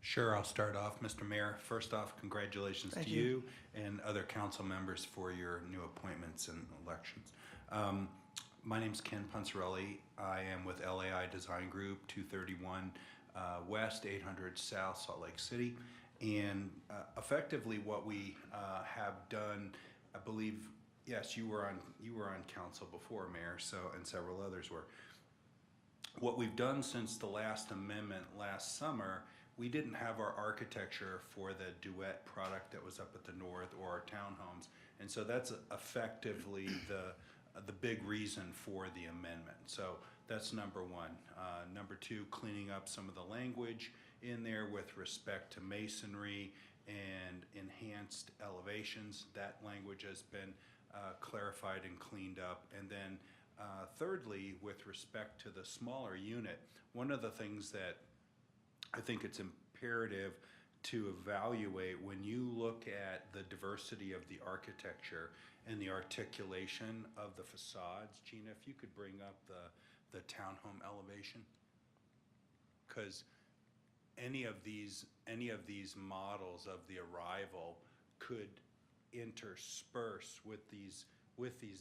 Sure, I'll start off, Mr. Mayor. First off, congratulations Thank to you and other council members for your new appointments and elections. My name's Ken Puncarelli. I am with LAI Design Group, 231 West, 800 South, Salt Lake City. And effectively what we have done, I believe, yes, you were on council before, Mayor, and several others were. What we've done since the last amendment last summer, we didn't have our architecture for the duet product that was up at the north or our townhomes. And so that's effectively the big reason for the amendment. So that's number one. Number two, cleaning up some of the language in there with respect to masonry and enhanced elevations. That language has been clarified and cleaned up. And then thirdly, with respect to the smaller unit, one of the things that I think it's imperative to evaluate when you look at the diversity of the architecture and the articulation of the facades. Gina, if you could bring up the townhome elevation, because any of these models of the Arrival could intersperse with these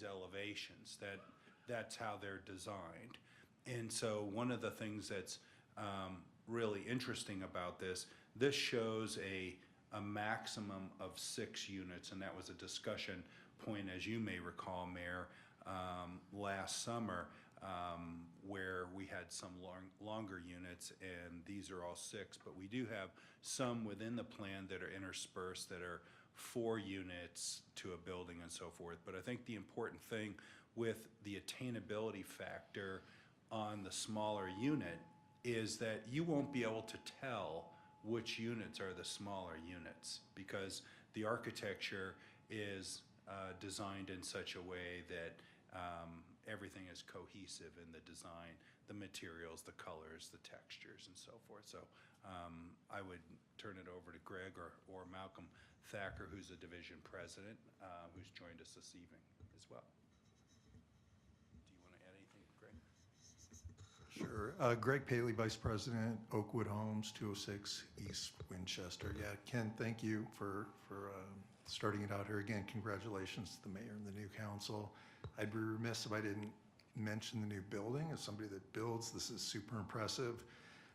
elevations. That's how they're designed. And so one of the things that's really interesting about this shows a maximum of 6 units, and that was a discussion point, as you may recall, Mayor, last summer, where we had some longer units, and these are all 6, but we do have some within the plan that are interspersed that are 4 units to a building and so forth. But I think the important thing with the attainability factor on the smaller unit is that you won't be able to tell which units are the smaller units, because the architecture is designed in such a way that everything is cohesive in the design, the materials, the colors, the textures, and so forth. So I would turn it over to Greg or Malcolm Thacker, who's a division president, who's joined us this evening as well. Sure. Greg Paley, Vice President, Oakwood Homes, 206 East Winchester. Yeah, Ken, thank you for starting it out here. Again, congratulations to the mayor and the new council. I'd be remiss if I didn't mention the new building. As somebody that builds, this is super impressive.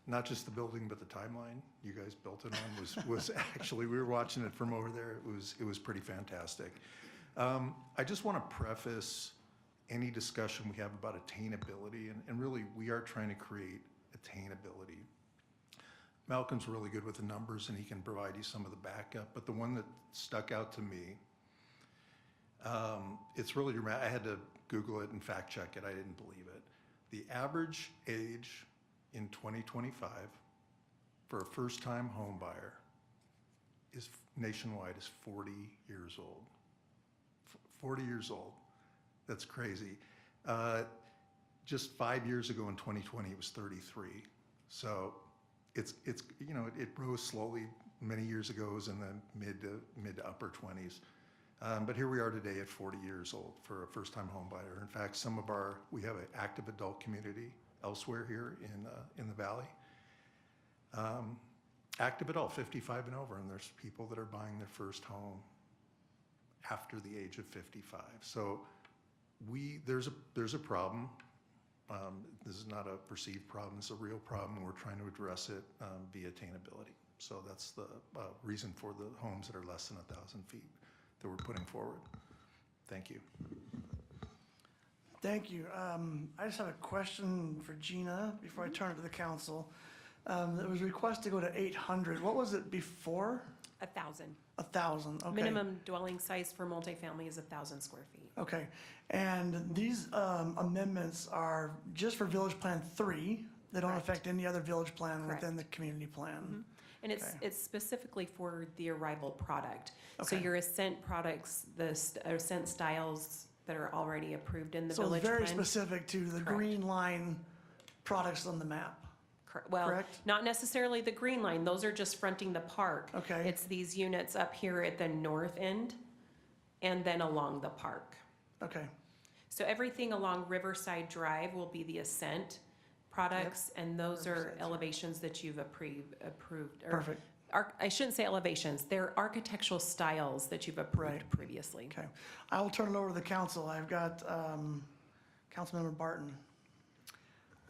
Not just the building, but the timeline you guys built it on was actually, we were watching it from over there. It was pretty fantastic. I just want to preface any discussion we have about attainability, and really we are trying to create attainability. Malcolm's really good with the numbers and he can provide you some of the backup, but the one that stuck out to me, it's really dramatic. I had to Google it and fact check it. I didn't believe it. The average age in 2025 for a first-time home buyer is nationwide is 40 years old. 40 years old. That's crazy. Just 5 years ago in 2020, it was 33. So it's you know, it rose slowly. Many years ago, it was in the mid to upper 20s. But here we are today at 40 years old for a first-time home buyer. In fact, we have an active adult community elsewhere here in the valley. Active adult, 55 and over, and there's people that are buying their first home after the age of 55. So there's a problem. This is not a perceived problem, it's a real problem. We're trying to address it via attainability. So that's the reason for the homes that are less than 1,000 feet that we're putting forward. Thank you. Thank you. I just have a question for Gina before I turn it to the council. It was requested to go to 800. What was it before? 1,000. 1,000, okay. Minimum dwelling size for multifamily is 1,000 square feet. Okay, and these amendments are just for Village Plan 3. They don't affect any other village plan within the community plan. And it's specifically for the arrival product. So your Ascent products, the Ascent styles that are already approved in the village So plan. very specific to the green line products on the map. Well, correct? not necessarily the green line. Those are just fronting the park. Okay. It's these units up here at the north end and then along the park. Okay. So everything along Riverside Drive will be the Ascent products, and those are elevations that you've approved. or- Perfect. I shouldn't say elevations, they're architectural styles that you've approved previously. Okay. I will turn it over to the council. I've got Councilmember Barton.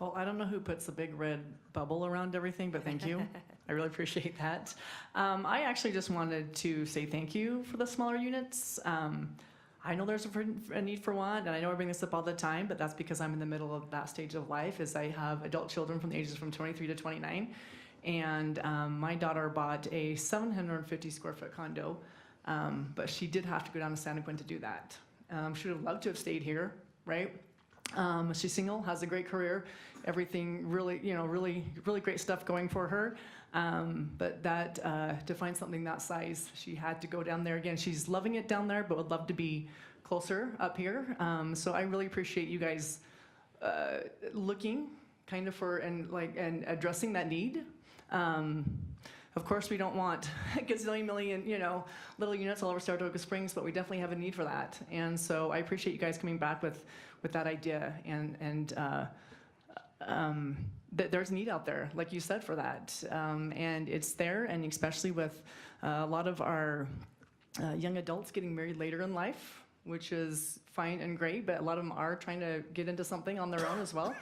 Well, I don't know who puts the big red bubble around everything, but thank you. I really appreciate that. I actually just wanted to say thank you for the smaller units. I know there's a need for one, and I know I bring this up all the time, but that's because I'm in the middle of that stage of life, is I have adult children from the ages from 23 to 29. And my daughter bought a 750 square foot condo, but she did have to go down to Santaquin to do that. She would have loved to have stayed here, right? She's single, has a great career, everything really, really great stuff going for her. But to find something that size, she had to go down there again. She's loving it down there, but would love to be closer up here. So I really appreciate you guys looking kind of for and addressing that need. Of course, we don't want a gazillion million, little units all over Saratoga Springs, but we definitely have a need for that. And so I appreciate you guys coming back with that idea, and that there's need out there, like you said, for that. And it's there, and especially with a lot of our young adults getting married later in life, which is fine and great, but a lot of them are trying to get into something on their own as well.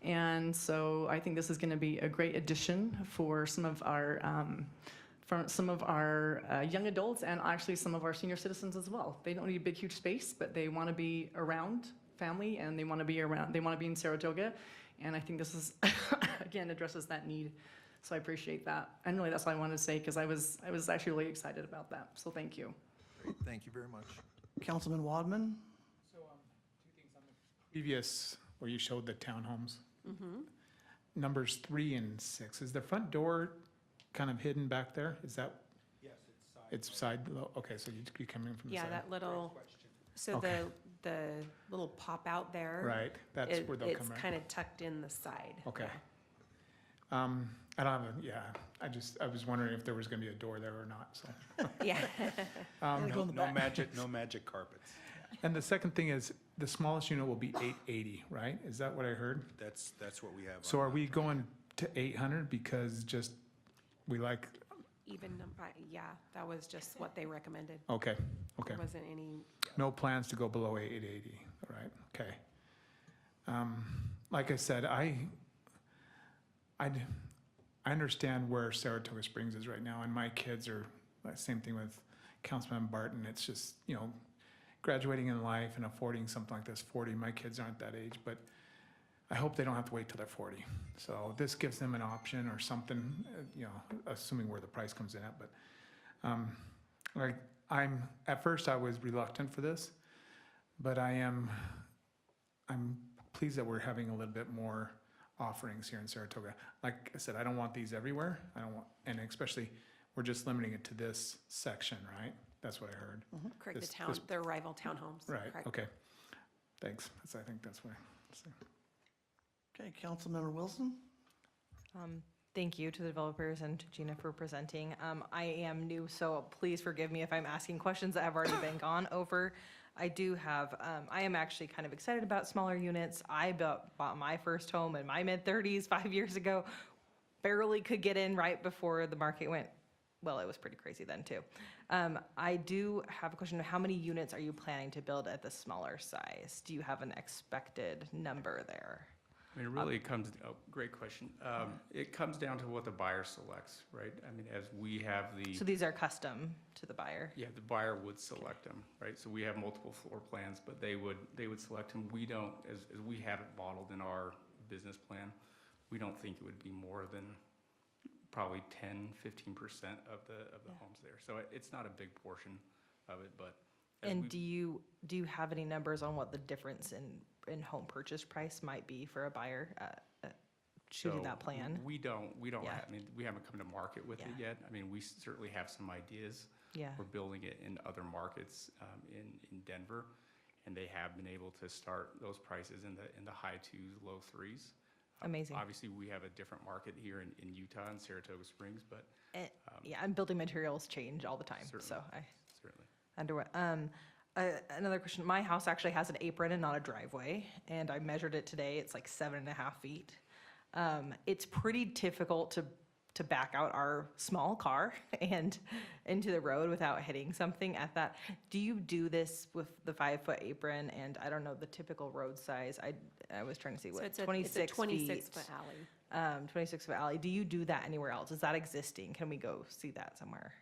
And so I think this is going to be a great addition for some of our young adults, and actually some of our senior citizens as well. They don't need a big, huge space, but they want to be around family, and they want to be in Saratoga. And I think this is, again, addresses that need. So I appreciate that. And really, that's what I wanted to say, because I was actually really excited about that. So thank you. Great. Thank you very much. Councilman Wadman? So, 2 things on the previous, where you showed the townhomes. Mm-hmm. Numbers 3 and 6, is the front door kind of hidden back there? Is that? Yes, it's side. Okay, so you come in from the side. Yeah, that little, so Okay. the little pop out there. Right, that's where they'll come It's right. kind of tucked in the side. Okay. I don't have I was wondering if there was gonna be a door there or not, so. Yeah. No magic carpets. And the second thing is, the smallest unit will be 880, right? Is that what I heard? That's what we have. So on are we the- going to 800 because just, we like, Even, yeah, that was just what they recommended. okay, okay. There wasn't any, No plans to go below 880, all right, okay. Like I said, I understand where Saratoga Springs is right now, and my kids are, same thing with Councilman Barton, it's just, graduating in life and affording something like this, 40, my kids aren't that age, but I hope they don't have to wait till they're 40. So this gives them an option or something, assuming where the price comes in at, but at first I was reluctant for this, but I'm pleased that we're having a little bit more offerings here in Saratoga. Like I said, I don't want these everywhere. And especially, we're just limiting it to this section, right? That's what I heard. correct, This- the rival townhomes. Right, correct. okay. Thanks. I think that's what I see. Okay, Councilmember Wilson? Thank you to the developers and to Gina for presenting. I am new, so please forgive me if I'm asking questions that have already been gone over. I am actually kind of excited about smaller units. I bought my first home in my mid-30s 5 years ago. Barely could get in right before the market went, well, it was pretty crazy then too. I do have a question. How many units are you planning to build at the smaller size? Do you have an expected number there? I mean, it really comes, great question. It comes down to what the buyer selects, right? I mean, as we have So these are custom to the buyer? yeah, the buyer would select them, right? So we have multiple floor plans, but they would select them. We don't, as we have it modeled in our business plan, we don't think it would be more than probably 10, 15% of the homes there. So it's not a big portion of it, but. And do you have any numbers on what the difference in home purchase price might be for a buyer choosing that plan? We don't Yeah. have, I mean, we haven't come to market with it Yeah. yet. I mean, we certainly have some ideas. Yeah. We're building it in other markets in Denver, and they have been able to start those prices in the high twos, low threes. Amazing. Obviously, we have a different market here in Utah and Saratoga Springs, but. Yeah, and building materials change all the time, so Certainly. Another question, my house actually has an apron and not a driveway, and I measured it today, it's like 7.5 feet. It's pretty difficult to back out our small car and into the road without hitting something at that. Do you do this with the 5-foot apron and, I don't know, the typical road size? I was trying to see So what, it's a 26 feet? 26-foot alley. 26-foot alley. Do you do that anywhere else? Is that existing? Can we go see that somewhere?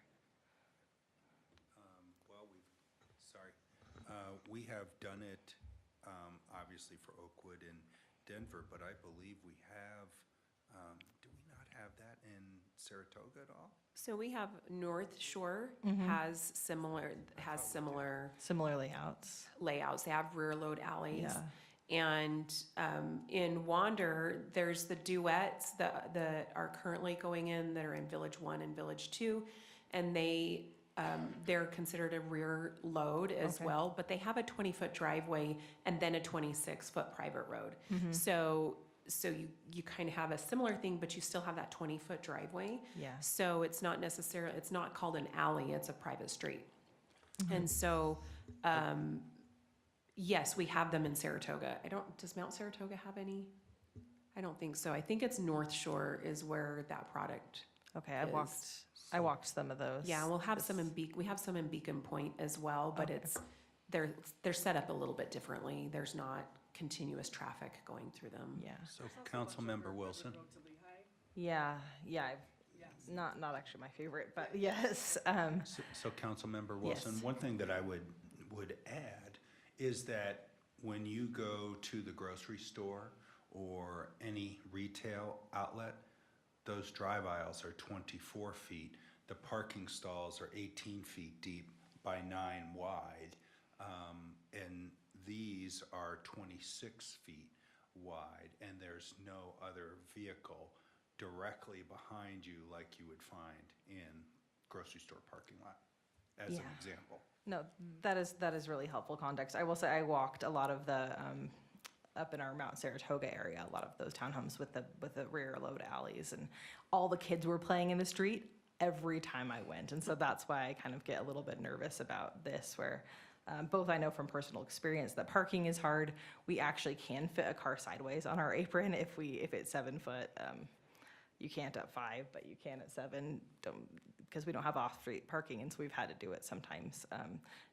We have done it, obviously for Oakwood and Denver, but I believe we have, do we not have that in Saratoga at all? So we have North Shore has similar Similar layouts. layouts. They have rear load alleys. Yeah. And in Wander, there's the duets that are currently going in, that are in Village 1 and Village 2, and they're considered a rear load as Okay. well, but they have a 20-foot driveway and then a 26-foot private road. Mm-hmm. So you kind of have a similar thing, but you still have that 20-foot driveway. Yeah. So it's not called an alley, it's a private street. Mm-hmm. And so, yes, we have them in Saratoga. Does Mount Saratoga have any? I don't think so. I think it's North Shore is where that product Okay, is. I walked some of those. Yeah, we'll have some we have some in Beacon Point as well, but Okay. they're set up a little bit differently. There's not continuous traffic going through them. Yeah. So Councilmember Wilson? Yeah, not actually my favorite, but yes. So Councilmember Wilson, Yes. one thing that I would add is that when you go to the grocery store or any retail outlet, those drive aisles are 24 feet. The parking stalls are 18 feet deep by 9 wide. And these are 26 feet wide, and there's no other vehicle directly behind you like you would find in grocery store parking lot, as an Yeah. example. No, that is really helpful context. I will say I walked a lot of the, up in our Mount Saratoga area, a lot of those townhomes with the rear load alleys, and all the kids were playing in the street every time I went. And so that's why I kind of get a little bit nervous about this, where Both I know from personal experience that parking is hard. We actually can fit a car sideways on our apron if it's 7 foot. You can't at 5, but you can at 7, because we don't have off-street parking, and so we've had to do it sometimes.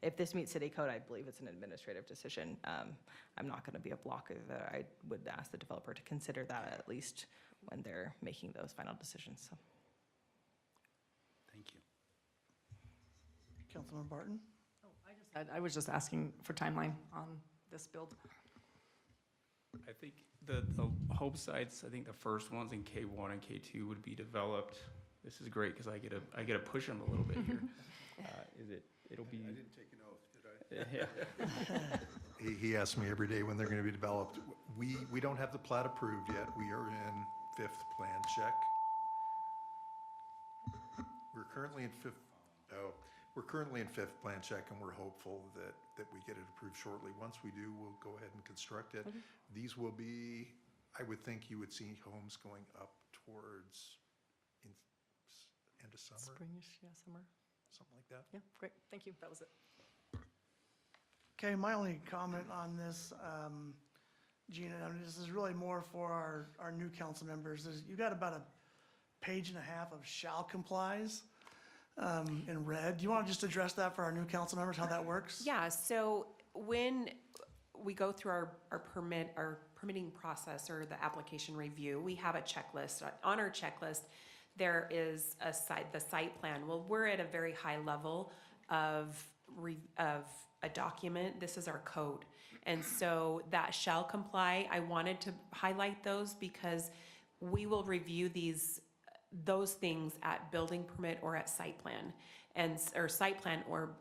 If this meets city code, I believe it's an administrative decision. I'm not going to be a blocker there. I would ask the developer to consider that at least when they're making those final decisions. So. Thank you. Councilmember Barton? I was just asking for timeline on this build. I think the home sites, I think the first ones in K1 and K2 would be developed. This is great because I get to push them a little bit here. It'll be. I didn't take an oath, did I? Yeah. He asks me every day when they're going to be developed. We don't have the plat approved yet. We are in 5th plan check. We're currently in 5th plan check, and we're hopeful that we get it approved shortly. Once we do, we'll go ahead and construct it. These will be, I would think you would see homes going up towards end of summer, Springish, yeah, summer. something like that. Yeah, great, thank you, that was it. Okay, my only comment on this, Gina, I mean, this is really more for our new council members. You've got about a page and a half of shall complies in red. Do you want to just address that for our new council members, how that works? Yeah, so when we go through our permitting process or the application review, we have a checklist. On our checklist, there is the site plan. Well, we're at a very high level of a document. This is our code. And so that shall comply, I wanted to highlight those because we will review those things at building permit or at site plan, or site plan or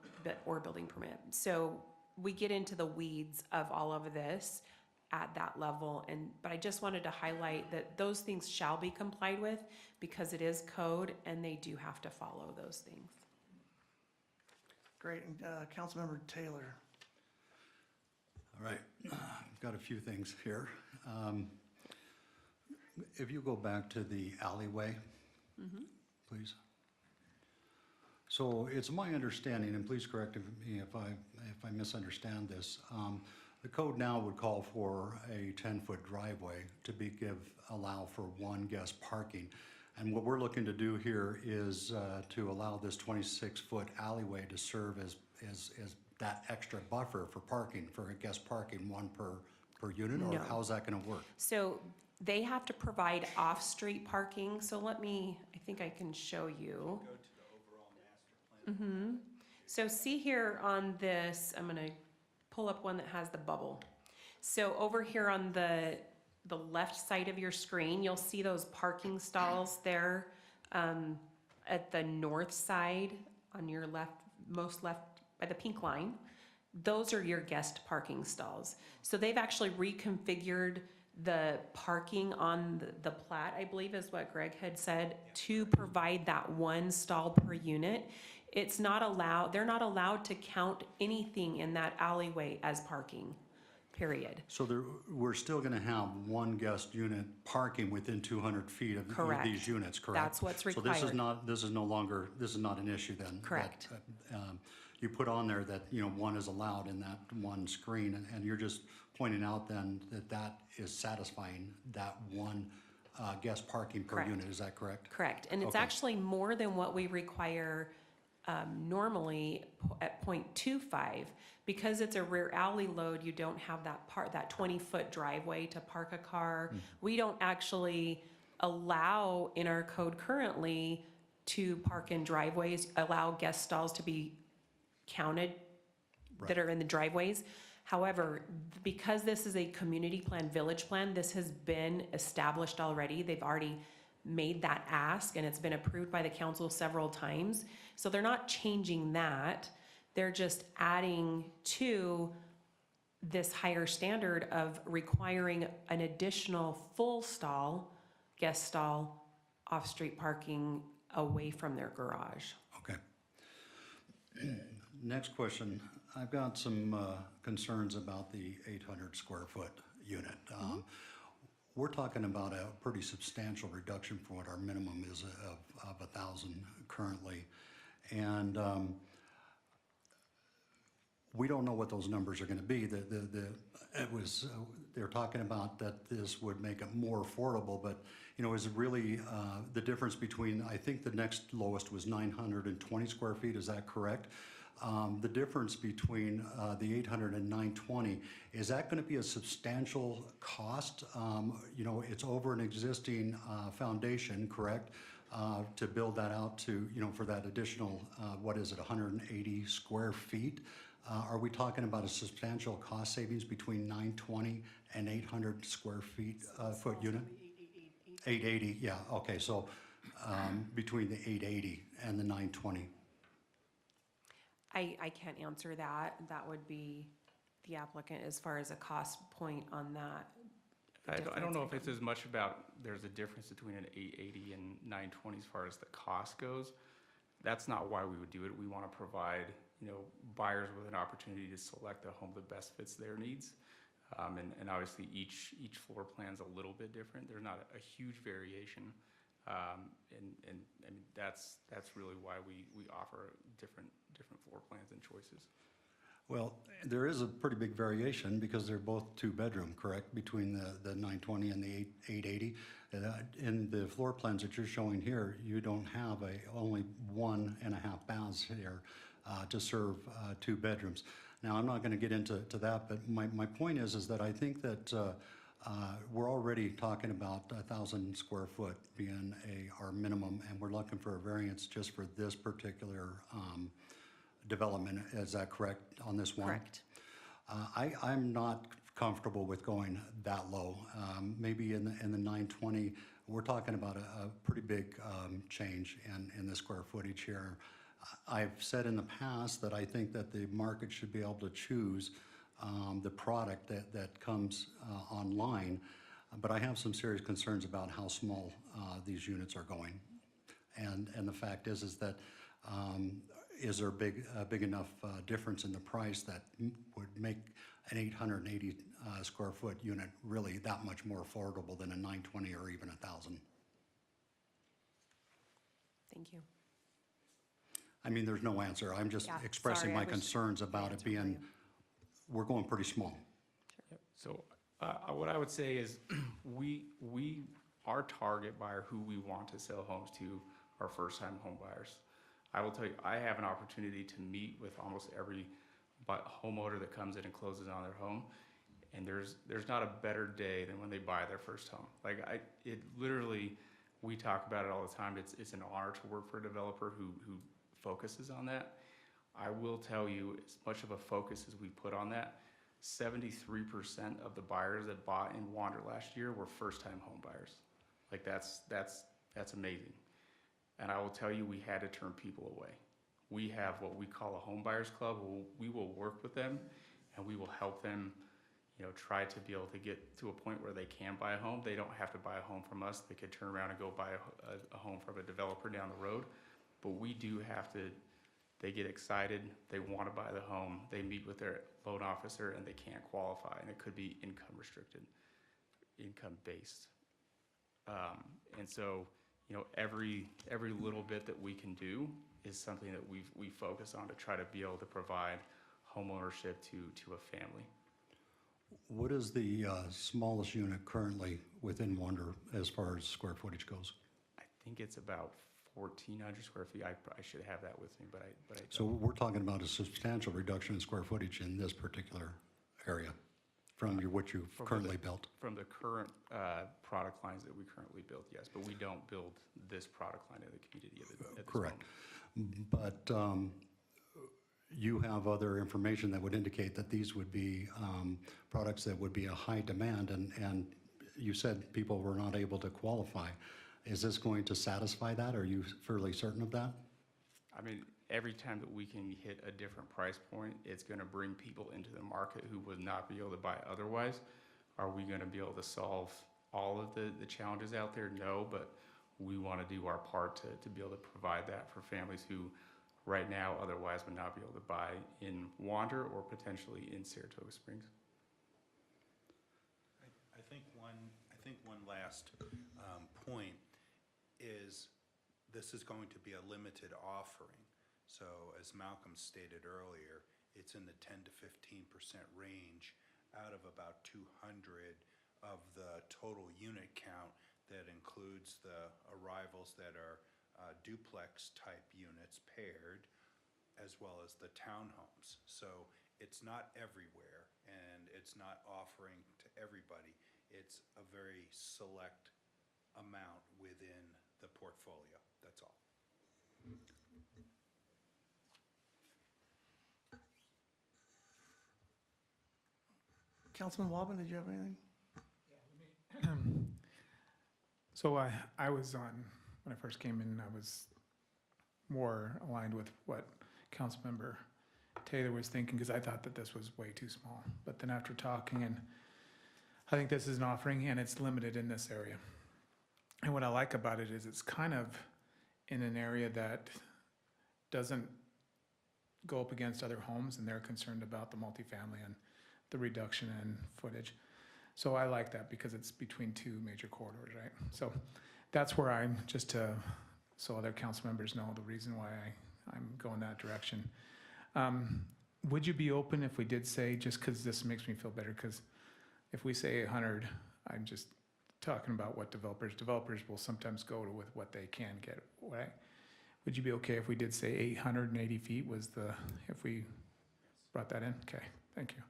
building permit. So we get into the weeds of all of this at that level, but I just wanted to highlight that those things shall be complied with because it is code and they do have to follow those things. Great, and Councilmember Taylor. All right, I've got a few things here. If you go back to the alleyway, please. So it's my understanding, and please correct me if I misunderstand this, the code now would call for a 10-foot driveway to allow for one guest parking. And what we're looking to do here is to allow this 26-foot alleyway to serve as that extra buffer for parking, for a guest parking, one per unit, or No. how's that gonna work? So they have to provide off-street parking. So I think I can show you. Go to the overall master plan. So see here on this, I'm gonna pull up one that has the bubble. So over here on the left side of your screen, you'll see those parking stalls there at the north side on your most left by the pink line. Those are your guest parking stalls. So they've actually reconfigured the parking on the plat, I believe is what Greg had said, to provide that one stall per unit. It's not allowed, they're not allowed to count anything in that alleyway as parking, period. So we're still gonna have one guest unit parking within 200 feet of Correct. these units, correct? That's what's So this required. is not an issue then? Correct. that, you put on there that, one is allowed in that one screen, and you're just pointing out then that is satisfying that one guest parking per Correct. unit, is that correct? Correct, and it's Okay. actually more than what we require normally at 0.25. Because it's a rear alley load, you don't have that 20-foot driveway to park a car. We don't actually allow in our code currently to park in driveways, allow guest stalls to be counted that are in the driveways. However, because this is a community plan, village plan, this has been established already. They've already made that ask and it's been approved by the council several times. So they're not changing that. They're just adding to this higher standard of requiring an additional full stall, guest stall, off-street parking away from their garage. Okay. Next question. I've got some concerns about the 800 square foot unit. We're talking about a pretty substantial reduction from what our minimum is of 1,000 currently. And we don't know what those numbers are going to be. It was, they're talking about that this would make it more affordable, but, you know, is it really the difference between, I think the next lowest was 920 square feet, is that correct? The difference between the 800 and 920, is that going to be a substantial cost? You know, it's over an existing foundation, correct? To build that out to, you know, for that additional, what is it, 180 square feet? Are we talking about a substantial cost savings between 920 and 800 square feet foot unit? 880, yeah, okay, so between the 880 and the 920. I can't answer that. That would be the applicant as far as a cost point on that. I don't know if it's as much about, there's a difference between an 880 and 920 as far as the cost goes. That's not why we would do it. We want to provide, you know, buyers with an opportunity to select the home that best fits their needs. And obviously each floor plan's a little bit different. There's not a huge variation. And that's really why we offer different floor plans and choices. Well, there is a pretty big variation because they're both two-bedroom, correct, between the 920 and the 880. In the floor plans that you're showing here, you don't have only 1.5 baths here to serve two bedrooms. Now, I'm not going to get into that, but my point is that I think that we're already talking about 1,000 square foot being our minimum, and we're looking for a variance just for this particular development. Is that correct on this one? Correct. I'm not comfortable with going that low. Maybe in the 920, we're talking about a pretty big change in the square footage here. I've said in the past that I think that the market should be able to choose the product that comes online, but I have some serious concerns about how small these units are going. And the fact is that is there a big enough difference in the price that would make an 880 square foot unit really that much more affordable than a 920 or even 1,000? Thank you. I mean, there's no answer. I'm just expressing my concerns about it being, we're going pretty small. So what I would say is our target buyer who we want to sell homes to are first-time home buyers. I will tell you, I have an opportunity to meet with almost every homeowner that comes in and closes on their home, and there's not a better day than when they buy their first home. Like it literally, we talk about it all the time. It's an honor to work for a developer who focuses on that. I will tell you, as much of a focus as we put on that, 73% of the buyers that bought in Wander last year were first-time home buyers. Like that's amazing. And I will tell you, we had to turn people away. We have what we call a home buyers club. We will work with them and we will help them, you know, try to be able to get to a point where they can buy a home. They don't have to buy a home from us. They could turn around and go buy a home from a developer down the road. But we do have to, they get excited, they want to buy the home, they meet with their loan officer and they can't qualify. And it could be income restricted, income based. And so, you know, every little bit that we can do is something that we focus on to try to be able to provide home ownership to a family. What is the smallest unit currently within Wander as far as square footage goes? I think it's about 1,400 square feet. I should have that with me, but I don't. So we're talking about a substantial reduction in square footage in this particular area from what you've currently built. From the current product lines that we currently build, yes, but we don't build this product line in the community at this Correct. moment. But you have other information that would indicate that these would be products that would be a high demand, and you said people were not able to qualify. Is this going to satisfy that? Are you fairly certain of that? I mean, every time that we can hit a different price point, it's going to bring people into the market who would not be able to buy otherwise. Are we going to be able to solve all of the challenges out there? No, but we want to do our part to be able to provide that for families who right now otherwise would not be able to buy in Wander or potentially in Saratoga Springs. I think one last point is this is going to be a limited offering. So as Malcolm stated earlier, it's in the 10 to 15% range out of about 200 of the total unit count that includes the arrivals that are duplex type units paired, as well as the townhomes. So it's not everywhere, and it's not offering to everybody. It's a very select amount within the portfolio, that's all. Councilman Waldman, did you have anything? So I was on, when I first came in, I was more aligned with what Councilmember Taylor was thinking, because I thought that this was way too small. But then after talking, and I think this is an offering, and it's limited in this area. And what I like about it is it's kind of in an area that doesn't go up against other homes, and they're concerned about the multifamily and the reduction in footage. So I like that because it's between two major corridors, right? So that's where I'm, just to, so other council members know the reason why I'm going that direction. Would you be open if we did say, just because this makes me feel better, because if we say 100, I'm just talking about what developers will sometimes go to with what they can get, right? Would you be okay if we did say 880 feet was the, if we brought that in? Okay, thank you.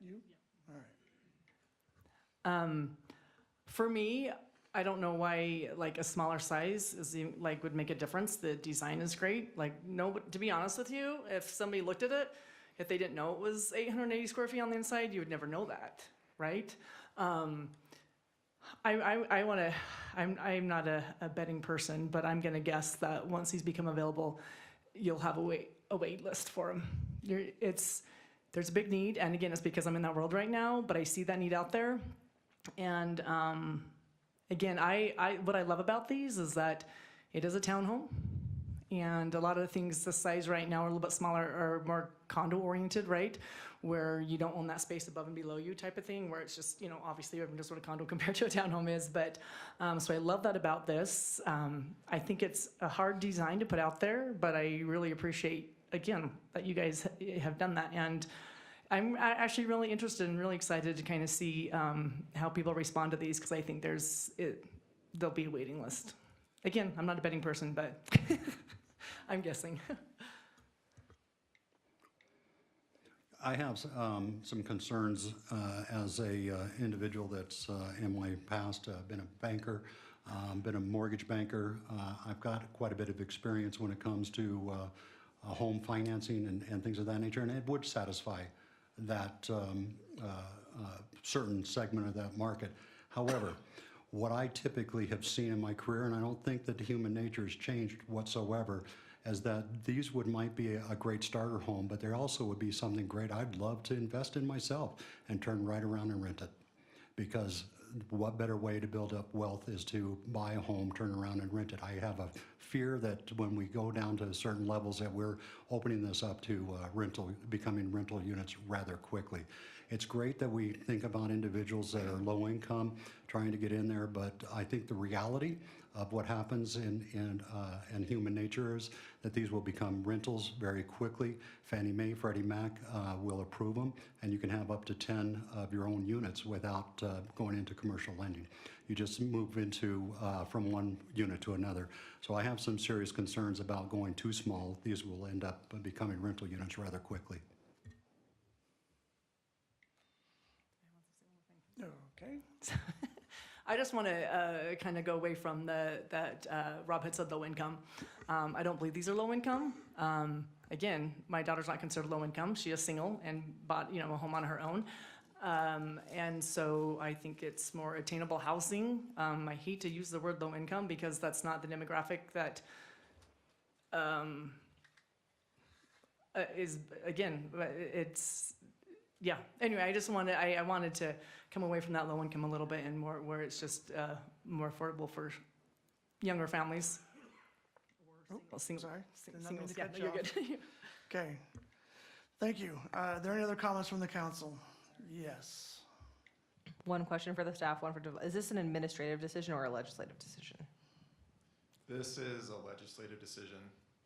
You? All right. For me, I don't know why like a smaller size is like would make a difference. The design is great. Like no, to be honest with you, if somebody looked at it, if they didn't know it was 880 square feet on the inside, you would never know that, right? I'm not a betting person, but I'm gonna guess that once these become available, you'll have a wait list for them. There's a big need, and again, it's because I'm in that world right now, but I see that need out there. And again, what I love about these is that it is a townhome, and a lot of the things the size right now are a little bit smaller or more condo oriented, right? Where you don't own that space above and below you type of thing, where it's just, obviously everyone knows what a condo compared to a townhome is, but so I love that about this. I think it's a hard design to put out there, but I really appreciate, again, that you guys have done that. And I'm actually really interested and really excited to kind of see how people respond to these, because I think there'll be a waiting list. Again, I'm not a betting person, but I'm guessing. I have some concerns as a individual that's in my past been a banker, been a mortgage banker. I've got quite a bit of experience when it comes to home financing and things of that nature, and it would satisfy that certain segment of that market. However, what I typically have seen in my career, and I don't think that human nature has changed whatsoever, is that these might be a great starter home, but there also would be something great I'd love to invest in myself and turn right around and rent it. Because what better way to build up wealth is to buy a home, turn around and rent it. I have a fear that when we go down to certain levels that we're opening this up to becoming rental units rather quickly. It's great that we think about individuals that are low income trying to get in there, but I think the reality of what happens in human nature is that these will become rentals very quickly. Fannie Mae, Freddie Mac will approve them, and you can have up to 10 of your own units without going into commercial lending. You just move into from one unit to another. So I have some serious concerns about going too small. These will end up becoming rental units rather quickly. Okay. I just want to kind of go away from that Rob had said low income. I don't believe these are low income. Again, my daughter's not considered low income. She is single and bought a home on her own. And so I think it's more attainable housing. I hate to use the word low income because that's not the demographic that is, again, it's, yeah. Anyway, I wanted to come away from that low income a little bit and more where it's just more affordable for younger families. Singles. Yeah, no, you're good. Okay. Thank you. Are there any other comments from the council? Yes. One question for the staff, one for, is this an administrative decision or a legislative decision? This is a legislative decision.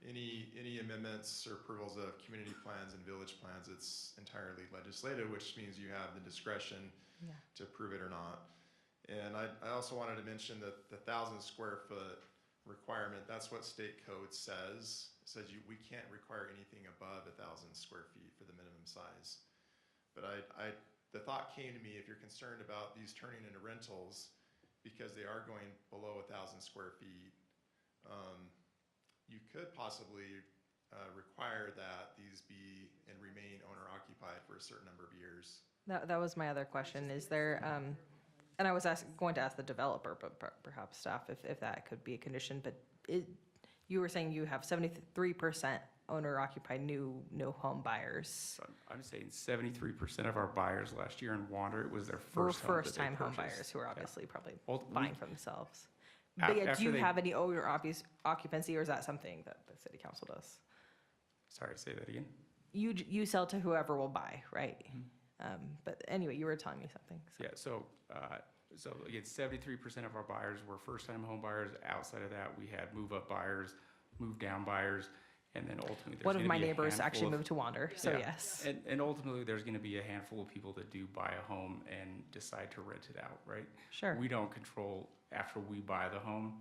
Any amendments or approvals of community plans and village plans, it's entirely legislative, which means you have the discretion to approve it or not. And I also wanted to mention that the 1,000 square foot requirement, that's what state code says. It says we can't require anything above 1,000 square feet for the minimum size. But the thought came to me, if you're concerned about these turning into rentals because they are going below 1,000 square feet, you could possibly require that these be and remain owner occupied for a certain number of years. That was my other question. Is there, and I was going to ask the developer, but perhaps staff, if that could be a condition, but you were saying you have 73% owner occupied new home buyers. So I'm saying 73% of our buyers last year in Wander, it was their Were first home that they first-time home purchased. buyers who are obviously probably Well, buying for themselves. But yet, do you have any owner occupancy, or is that something that the city council does? Sorry, say that again? You sell to whoever will buy, right? But anyway, you were telling me something. Yeah, so again, 73% of our buyers were first-time home buyers. Outside of that, we had move-up buyers, move-down buyers, and then ultimately there's One of gonna my be a neighbors handful actually of- moved to Wander, so Yeah. yes. And ultimately, there's gonna be a handful of people that do buy a home and decide to rent it out, right? Sure. We don't control, after we buy the home,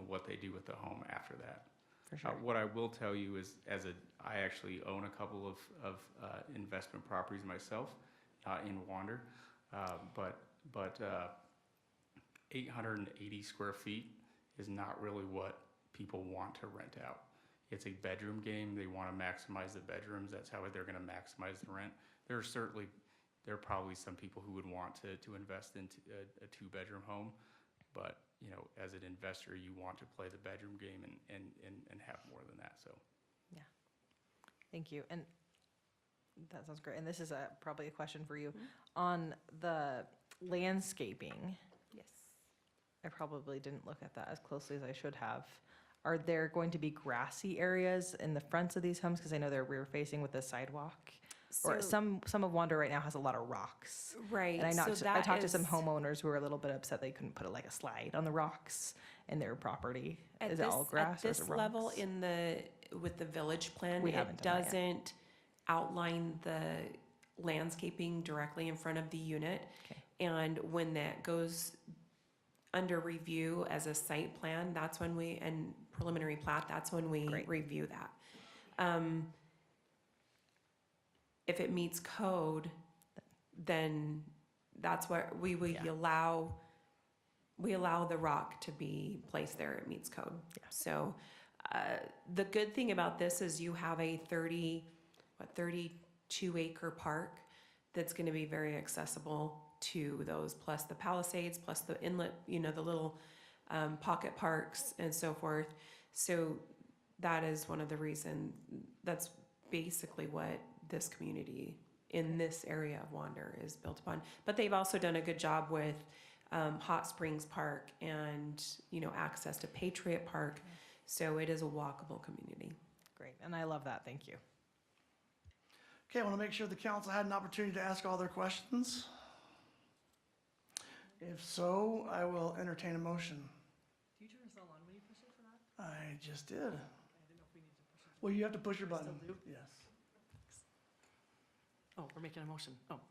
what they do with the home after that. For sure. What I will tell you is, I actually own a couple of investment properties myself in Wander, but 880 square feet is not really what people want to rent out. It's a bedroom game. They want to maximize the bedrooms. That's how they're going to maximize the rent. There are probably some people who would want to invest into a two-bedroom home, but as an investor, you want to play the bedroom game and have more than that. So, Yeah. Thank you. And that sounds great. And this is probably a question for you. On the landscaping, Yes. I probably didn't look at that as closely as I should have. Are there going to be grassy areas in the fronts of these homes? Because I know they're rear facing with the sidewalk. Or So- some of Wander right now has a lot of rocks. Right. And I so talked to some is- homeowners who were a little bit upset they couldn't put a slide on the rocks in their property. Is it all grass or is it At this level rocks? with the village plan, We it haven't done that yet. doesn't outline the landscaping directly in front of the unit. Okay. And when that goes under review as a site plan, that's when and preliminary plat, that's when we Great. review that. If it meets code, then that's where we allow the rock to be placed there. It meets code. Yeah. So the good thing about this is you have a 32 acre park that's going to be very accessible to those, plus the Palisades, plus the inlet, the little pocket parks and so forth. So that is one of the reasons, that's basically what this community in this area of Wander is built upon. But they've also done a good job with Hot Springs Park and, access to Patriot Park. So it is a walkable community. Great. And I love that. Thank you. Okay, I want to make sure the council had an opportunity to ask all their questions. If so, I will entertain a motion. Do you turn us all on when you push it for that? I just did. I didn't know if we need to push it. Well, you have to push your button. Still do? Yes. Oh, we're making a motion. Oh.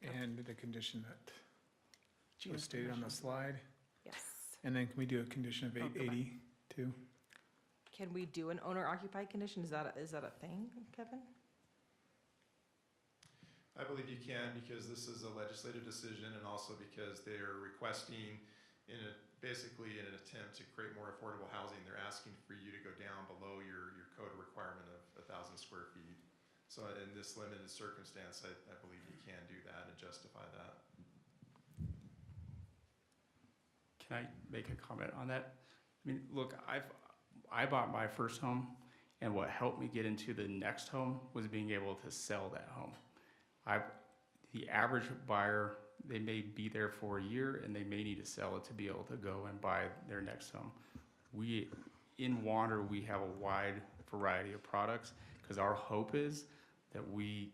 And the condition that Gina's was stated on the permission. slide. Yes. And then can we do a condition of Oh, go back. 880 too? Can we do an owner occupied condition? Is that a thing, Kevin? I believe you can, because this is a legislative decision, and also because they're requesting basically in an attempt to create more affordable housing, they're asking for you to go down below your code requirement of 1,000 square feet. So in this limited circumstance, I believe you can do that and justify that. can I make a comment on that? I mean, look, I bought my first home, and what helped me get into the next home was being able to sell that home. The average buyer, they may be there for a year and they may need to sell it to be able to go and buy their next home. In Wander, we have a wide variety of products, because our hope is that we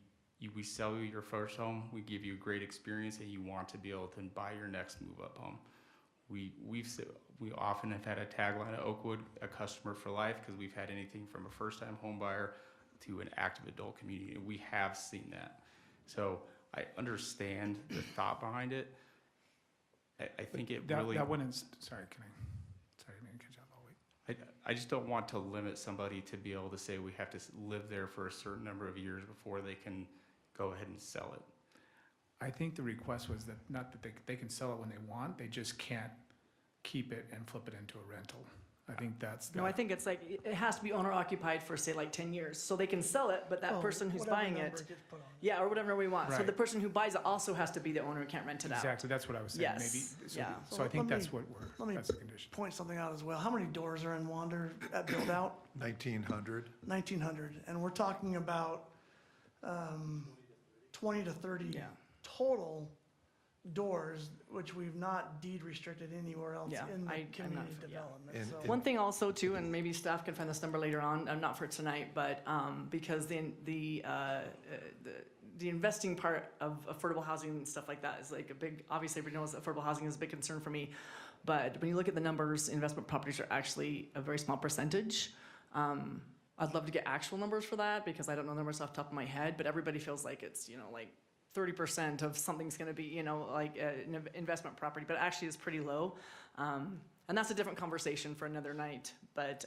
sell you your first home, we give you a great experience, and you want to be able to buy your next move-up home. We often have had a tagline at Oakwood, a customer for life, because we've had anything from a first-time home buyer to an active adult community, and we have seen that. So I understand the thought behind it. I think it really. That wouldn't, sorry, sorry, I didn't catch up. I'll wait. I just don't want to limit somebody to be able to say we have to live there for a certain number of years before they can go ahead and sell it. I think the request was that, not that they can sell it when they want, they just can't keep it and flip it into a rental. I think that's the. No, I think it's like, it has to be owner occupied for, say, like 10 years. So they can sell it, but that Oh, person who's whatever buying number it, gets put on. yeah, or whatever we want. So Right. the person who buys it also has to be the owner who can't rent it out. Exactly, that's what I was saying, Yes, maybe. So- yeah. So I think let that's me- what let me that's the condition. point something out as well. How many doors are in Wander at build out? 1,900. 1,900, and we're talking about 20 to 30 Yeah. total doors, which we've not deed restricted anywhere else Yeah, in the I'm not- community yeah. development. And- So One thing also too, and maybe staff can find this number later on, not for tonight, but because the investing part of affordable housing and stuff like that is like a big, obviously everybody knows that affordable housing is a big concern for me. But when you look at the numbers, investment properties are actually a very small percentage. I'd love to get actual numbers for that because I don't know the numbers off the top of my head, but everybody feels like it's, like 30% of something's gonna be, like an investment property, but actually it's pretty low. And that's a different conversation for another night. But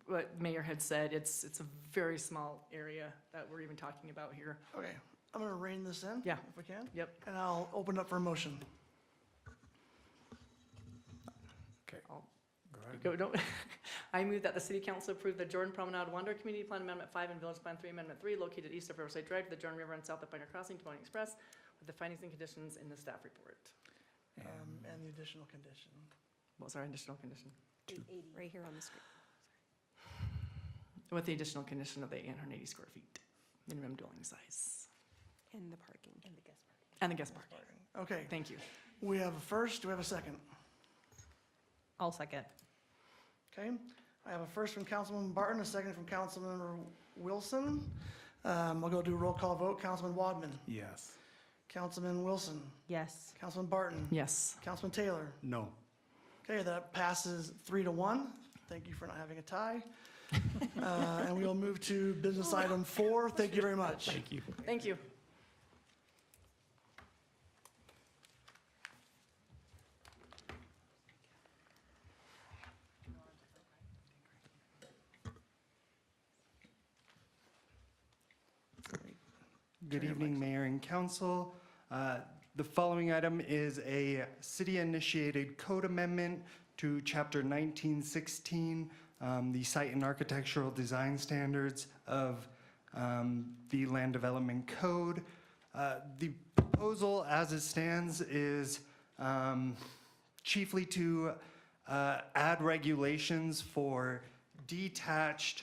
what Mayor had said, it's a very small area that we're even talking about here. Okay, I'm gonna rein this in. Yeah. If we can. Yep. And I'll open up for a motion. Okay, I'll go ahead. Go, don't. I move that the city council approve the Jordan Promenade Wander Community Plan Amendment 5 and Village Plan 3 Amendment 3 located east of Riverside Drive to the Jordan River and south of Pioneer Crossing to Pony Express with the findings and conditions in the staff report. And the additional condition. What was our additional condition? Right here on the screen. With the additional condition of the 880 square feet, minimum dwelling size. And the parking. And the guest parking. And the guest parking. Okay, Thank you. we have a first, do we have a second? I'll second. Okay, I have a first from Councilman Barton, a second from Councilmember Wilson. I'll go do a roll call vote. Councilman Wadman, Yes. Councilman Wilson, Yes. Councilman Barton, Yes. Councilman Taylor. No. Okay, that passes 3-1. Thank you for not having a tie. And we will move to business item 4. Thank you very much. Thank you. Thank you. Good evening, Mayor and Council. The following item is a city-initiated code amendment to Chapter 1916, the Site and Architectural Design Standards of the Land Development Code. The proposal as it stands is chiefly to add regulations for detached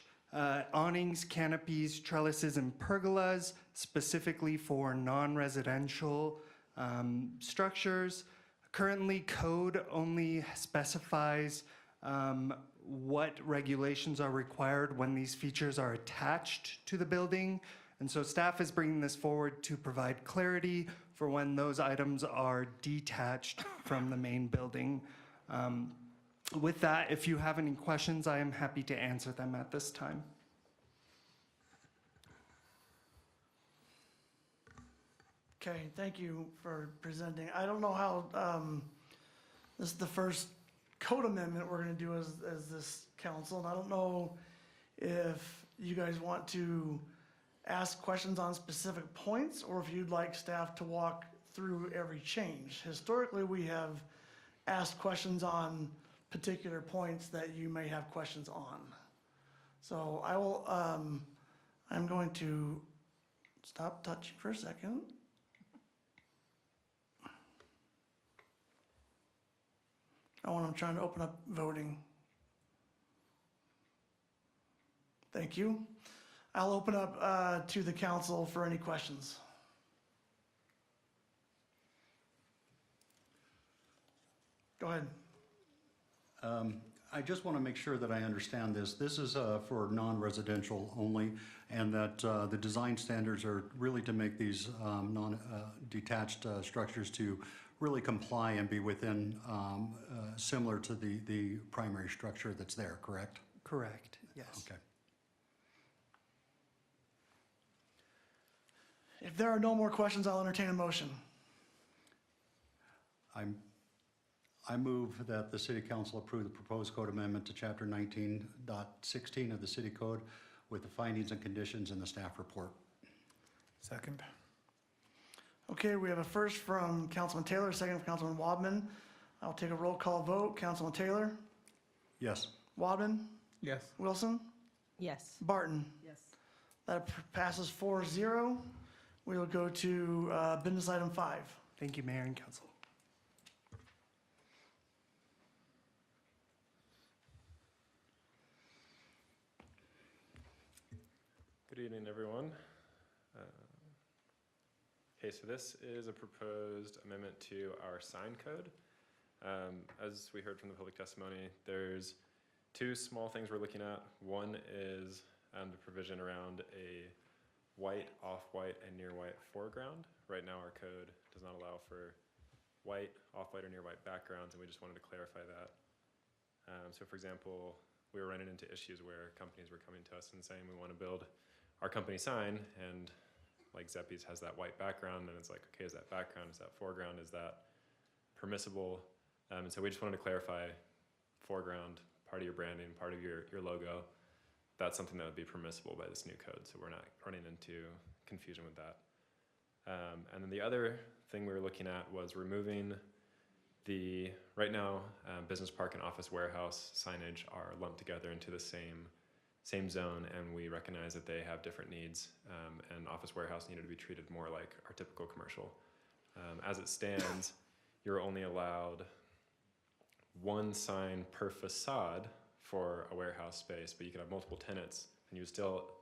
awnings, canopies, trellises, and pergolas, specifically for non-residential structures. Currently, code only specifies what regulations are required when these features are attached to the building. And so staff is bringing this forward to provide clarity for when those items are detached from the main building. With that, if you have any questions, I am happy to answer them at this time. Okay, thank you for presenting. I don't know how, this is the first code amendment we're gonna do as this council, and I don't know if you guys want to ask questions on specific points, or if you'd like staff to walk through every change. Historically, we have asked questions on particular points that you may have questions on. So I will, I'm going to stop touching for a second. I'm trying to open up voting. Thank you. I'll open up to the council for any questions. Go ahead. I just want to make sure that I understand this. This is for non-residential only, and that the design standards are really to make these non-detached structures to really comply and be within, similar to the primary structure that's there, correct? Correct, yes. Okay. If there are no more questions, I'll entertain a motion. I move that the city council approve the proposed code amendment to chapter 19.16 of the city code with the findings and conditions in the staff report. Second. Okay, we have a first from Councilman Taylor, a second from Councilman Wadman. I'll take a roll call vote. Councilman Taylor? Yes. Wadman? Yes. Wilson? Yes. Barton? Yes. That passes 4-0. We will go to business item 5. Thank you, Mayor and Council. Good evening, everyone. Okay, so this is a proposed amendment to our sign code. As we heard from the public testimony, there's two small things we're looking at. One is the provision around a white, off-white, and near-white foreground. Right now, our code does not allow for white, off-white, or near-white backgrounds, and we just wanted to clarify that. So for example, we were running into issues where companies were coming to us and saying, we want to build our company sign, and like Zeppi's has that white background, and it's like, okay, is that background, is that foreground, is that permissible? And so we just wanted to clarify foreground, part of your branding, part of your logo. That's something that would be permissible by this new code, so we're not running into confusion with that. And then the other thing we were looking at was removing the, right now, business park and office warehouse signage are lumped together into the same zone, and we recognize that they have different needs, and office warehouse needed to be treated more like our typical commercial. As it stands, you're only allowed one sign per facade for a warehouse space, but you can have multiple tenants, and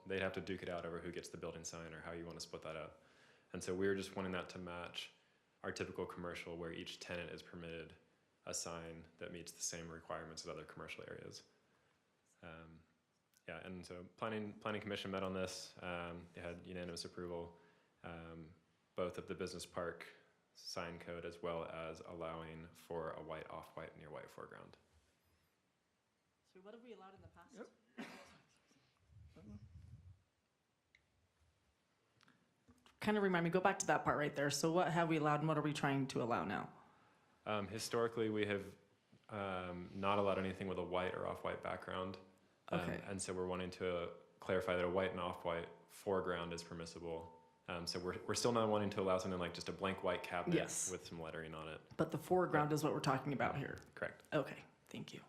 they'd have to duke it out over who gets the building sign or how you want to split that up. And so we were just wanting that to match our typical commercial, where each tenant is permitted a sign that meets the same requirements as other commercial areas. Yeah, and so planning commission met on this. They had unanimous approval, both of the business park sign code as well as allowing for a white, off-white, near-white foreground. So what have we allowed in the past? Kind of remind me, go back to that part right there. So what have we allowed and what are we trying to allow now? Historically, we have not allowed anything with a white or off-white background. Okay. And so we're wanting to clarify that a white and off-white foreground is permissible. So we're still not wanting to allow something like just a blank white cabinet Yes. with some lettering on it. But the foreground is what we're talking about here. Correct. Okay, thank you.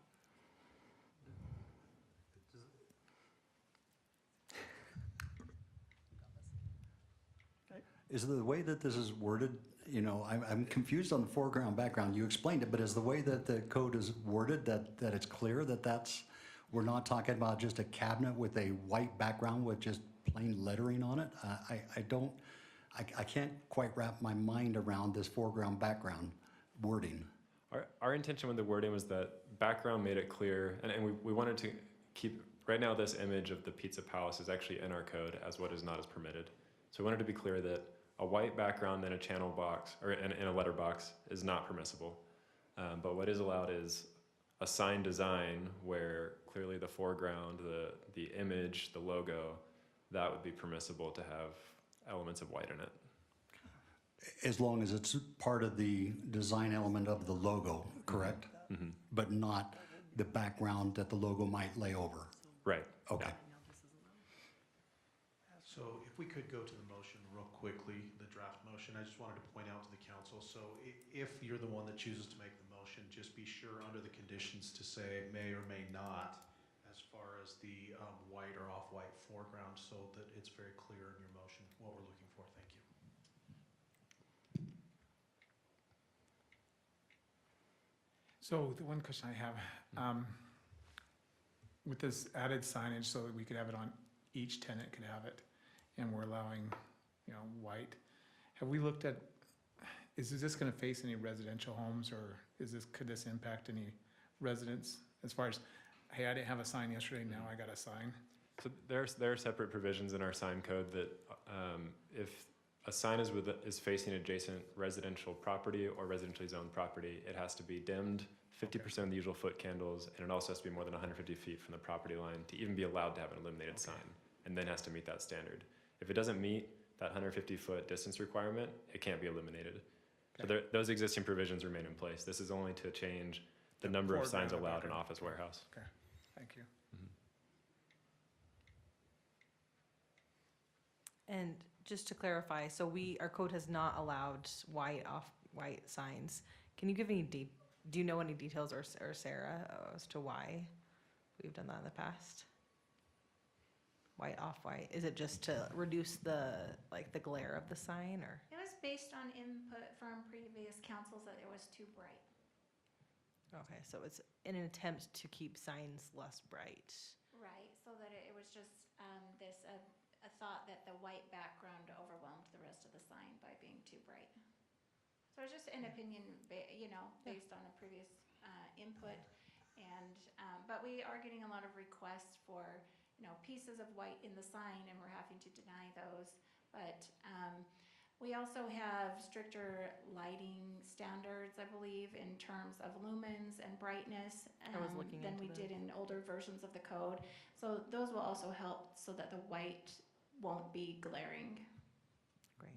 Is the way that this is worded, I'm confused on the foreground, background. You explained it, but is the way that the code is worded that it's clear that we're not talking about just a cabinet with a white background with just plain lettering on it? I can't quite wrap my mind around this foreground, background wording. Our intention with the wording was that background made it clear, and we wanted to keep, right now this image of the Pizza Palace is actually in our code as what is not as permitted. So we wanted to be clear that a white background in a channel box, or in a letter box, is not permissible. But what is allowed is a sign design where clearly the foreground, the image, the logo, that would be permissible to have elements of white in it. As long as it's part of the design element of the logo, correct? Mm-hmm. But not the background that the logo might lay over. Right. Okay. So if we could go to the motion real quickly, the draft motion, I just wanted to point out to the council, so if you're the one that chooses to make the motion, just be sure under the conditions to say may or may not as far as the white or off-white foreground, so that it's very clear in your motion what we're looking for. Thank you. So the one question I have, with this added signage so that we could have it on, each tenant could have it, and we're allowing, white. Have we looked at, is this gonna face any residential homes, or could this impact any residents as far as, hey, I didn't have a sign yesterday, now I got a sign? So there are separate provisions in our sign code that if a sign is facing adjacent residential property or residentially zoned property, it has to be dimmed 50% of the usual foot candles, and it also has to be more than 150 feet from the property line to even be allowed to have an illuminated sign, and then has to meet that standard. If it doesn't meet that 150-foot distance requirement, it can't be illuminated. So those existing provisions remain in place. This is only to change the number of signs allowed in office warehouse. Okay, thank you. And just to clarify, so our code has not allowed off-white signs. Can you give any do you know any details, or Sarah, as to why we've done that in the past? White, off-white, is it just to reduce the glare of the sign, or? It was based on input from previous councils that it was too bright. Okay, so it's in an attempt to keep signs less bright. Right, so that it was just a thought that the white background overwhelmed the rest of the sign by being too bright. So it's just an opinion, based on a previous input, and but we are getting a lot of requests for pieces of white in the sign, and we're having to deny those. But we also have stricter lighting standards, I believe, in terms of lumens and brightness than we did in older versions of the code. So those will also help so that the white won't be glaring. Great.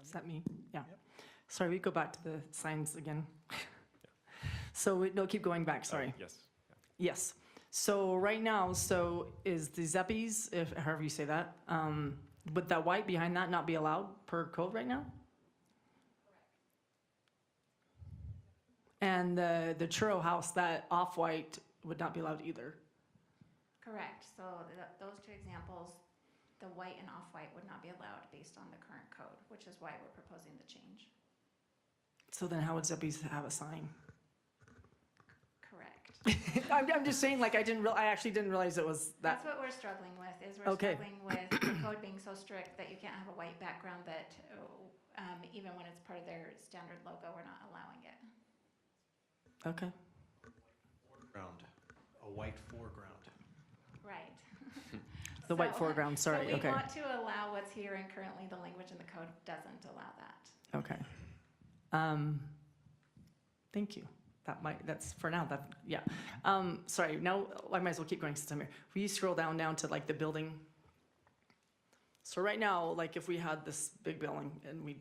Is that me? Yeah. Sorry, we go back to the signs again. So, no, keep going back, sorry. Yes. Yes. So right now, is the Zeppies, if however you say that, would that white behind that not be allowed per code right now? And the churro house, that off-white would not be allowed either. Correct. So those two examples, the white and off-white would not be allowed based on the current code, which is why we're proposing the change. So then how would Zeppies have a sign? Correct. I'm just saying, I actually didn't realize it was that. That's what we're struggling with, is we're struggling with the code being so strict that you can't have a white background that, even when it's part of their standard logo, we're not allowing it. Okay. A white foreground. Right. The white foreground, sorry, So we okay. want to allow what's here, and currently the language in the code doesn't allow that. Okay. Thank you. That's for now, yeah. Sorry, now I might as well keep going since I'm here. Will you scroll down to the building? So right now, if we had this big building and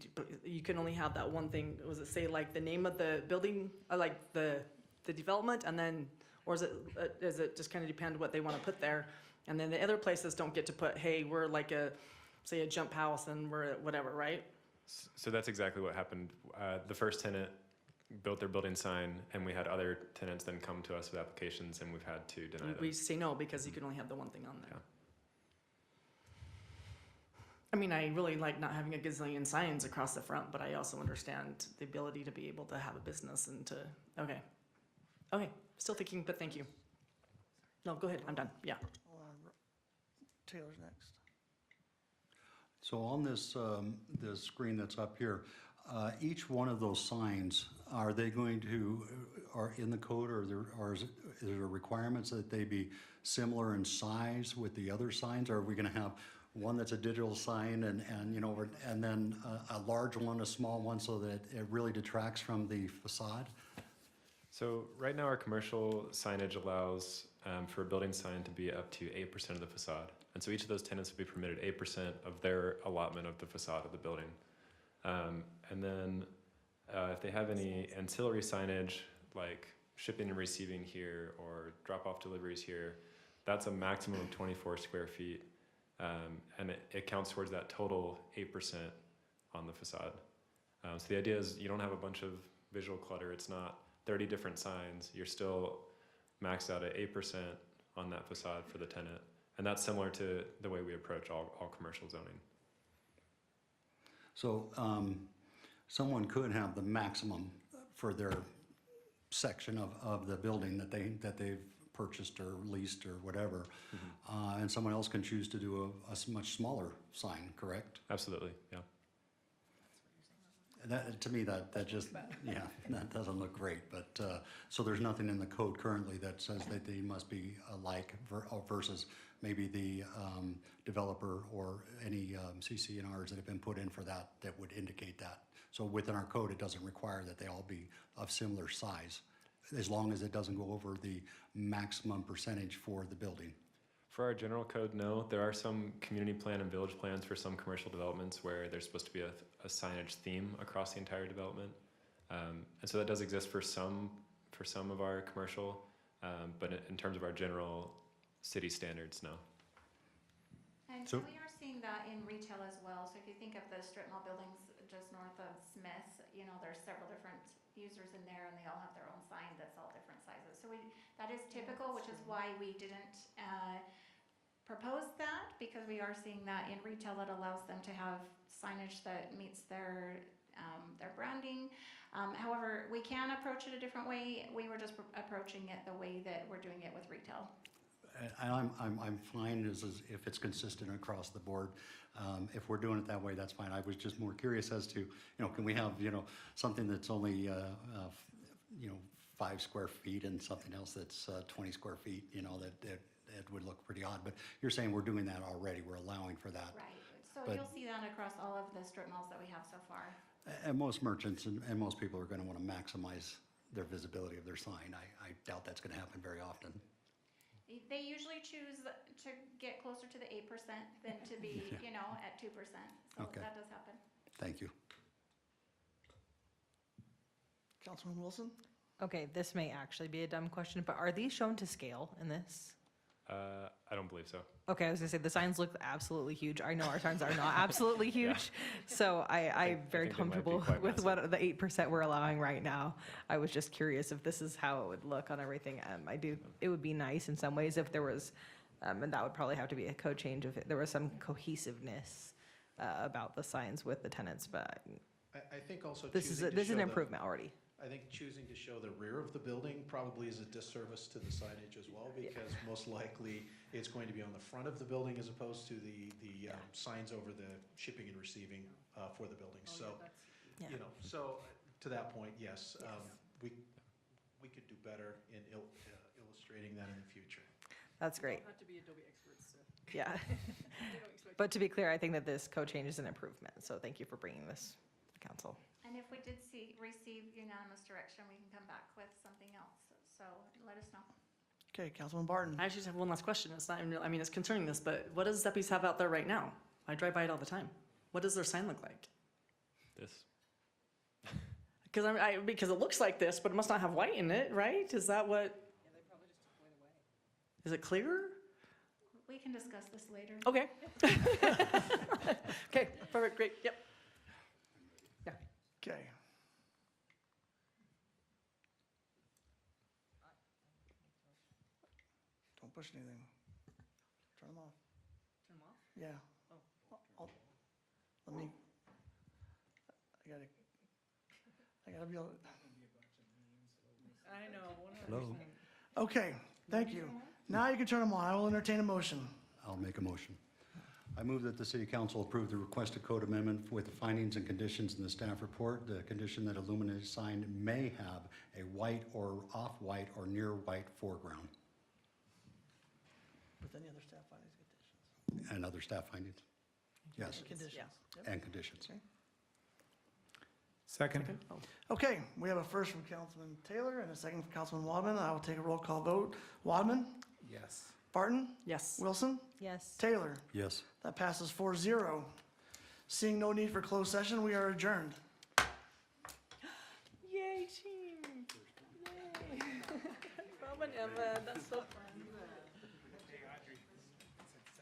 you can only have that one thing, was it say the name of the building, the development, and then, or is it just kind of depend what they want to put there? And then the other places don't get to put, hey, we're say a jump house and we're whatever, right? So that's exactly what happened. The first tenant built their building sign, and we had other tenants then come to us with applications, and we've had to deny them. We say no because you can only have the one thing on there. Yeah. I mean, I really like not having a gazillion signs across the front, but I also understand the ability to be able to have a business and to, okay, still thinking, but thank you. No, go ahead, I'm done, yeah. Taylor's next. So on this, this screen that's up here, each one of those signs, are they going to, are in the code, or is there requirements that they be similar in size with the other signs? Or are we going to have one that's a digital sign and then a large one, a small one, so that it really detracts from the facade? So right now our commercial signage allows for a building sign to be up to 8% of the facade. And so each of those tenants will be permitted 8% of their allotment of the facade of the building. And then if they have any ancillary signage, like shipping and receiving here or drop-off deliveries here, that's a maximum of 24 square feet. And it counts towards that total 8% on the facade. So the idea is you don't have a bunch of visual clutter. It's not 30 different signs. You're still maxed out at 8% on that facade for the tenant. And that's similar to the way we approach all commercial zoning. So someone could have the maximum for their section of the building that they've purchased or leased or whatever, and someone else can choose to do a much smaller sign, correct? Absolutely, yeah. That, to me, that just, yeah, that doesn't look great, but, so there's nothing in the code currently that says that they must be alike versus maybe the developer or any CC&Rs that have been put in for that would indicate that. So within our code, it doesn't require that they all be of similar size, as long as it doesn't go over the maximum percentage for the building. For our general code, no. There are some community plan and village plans for some commercial developments where there's supposed to be a signage theme across the entire development. And so that does exist for some of our commercial, but in terms of our general city standards, no. And So- we are seeing that in retail as well. So if you think of the strip mall buildings just north of Smith, you know, there's several different users in there and they all have their own sign that's all different sizes. So that is typical, which is why we didn't propose that, because we are seeing that in retail that allows them to have signage that meets their branding. However, we can approach it a different way. We were just approaching it the way that we're doing it with retail. And I'm fine as if it's consistent across the board. If we're doing it that way, that's fine. I was just more curious as to, can we have, something that's only, 5 square feet and something else that's 20 square feet, that it would look pretty odd. But you're saying we're doing that already. We're allowing for that. Right. So But- you'll see that across all of the strip malls that we have so far. And most merchants and most people are going to want to maximize their visibility of their sign. I doubt that's going to happen very often. They usually choose to get closer to the 8% than to be, at 2%. So Okay. that does happen. Thank you. Councilman Wilson? Okay, this may actually be a dumb question, but are these shown to scale in this? I don't believe so. Okay, I was gonna say, the signs look absolutely huge. I know our signs are not absolutely huge. So I'm very think they might be comfortable quite with massive. what the 8% we're allowing right now. I was just curious if this is how it would look on everything. It would be nice in some ways if there was, and that would probably have to be a code change if there was some cohesiveness about the signs with the tenants, but I think also this is choosing to an show the- improvement already. I think choosing to show the rear of the building probably is a disservice to the signage as well, because most likely it's going to be on the front of the building as opposed to the signs over the shipping and receiving for the building. So, Yeah. so to that point, yes, we could do better in illustrating that in the future. That's great. Not to be Adobe experts, so. Yeah. But to be clear, I think that this code change is an improvement, so thank you for bringing this to council. And if we did receive unanimous direction, we can come back with something else. So let us know. Okay, Councilman Barton. I actually just have one last question. It's not even real, I mean, it's concerning this, but what does Zeppies have out there right now? I drive by it all the time. What does their sign look like? This. Because it looks like this, but it must not have white in it, right? Is that what? Yeah, they probably just took white away. Is it clear? We can discuss this later. Okay. Okay, perfect, great, yep. Okay. Don't push anything. Turn them off. Turn them off? Yeah. Let me, I gotta be able, I know. Hello? okay, thank you. Now you can turn them on. I will entertain a motion. I'll make a motion. I move that the city council approve the requested code amendment with the findings and conditions in the staff report. The condition that a luminous sign may have a white or off-white or near white foreground. With any other staff findings and conditions? And other staff findings? Yes, Conditions. Yep. and conditions. Okay. Second. Okay, we have a first from Councilman Taylor and a second from Councilman Wadman. I will take a roll call vote. Wadman? Yes. Barton? Yes. Wilson? Yes. Taylor? Yes. That passes 4-0. Seeing no need for closed session, we are adjourned. Yay, team. Yay. Rob and Emma, that's so fun.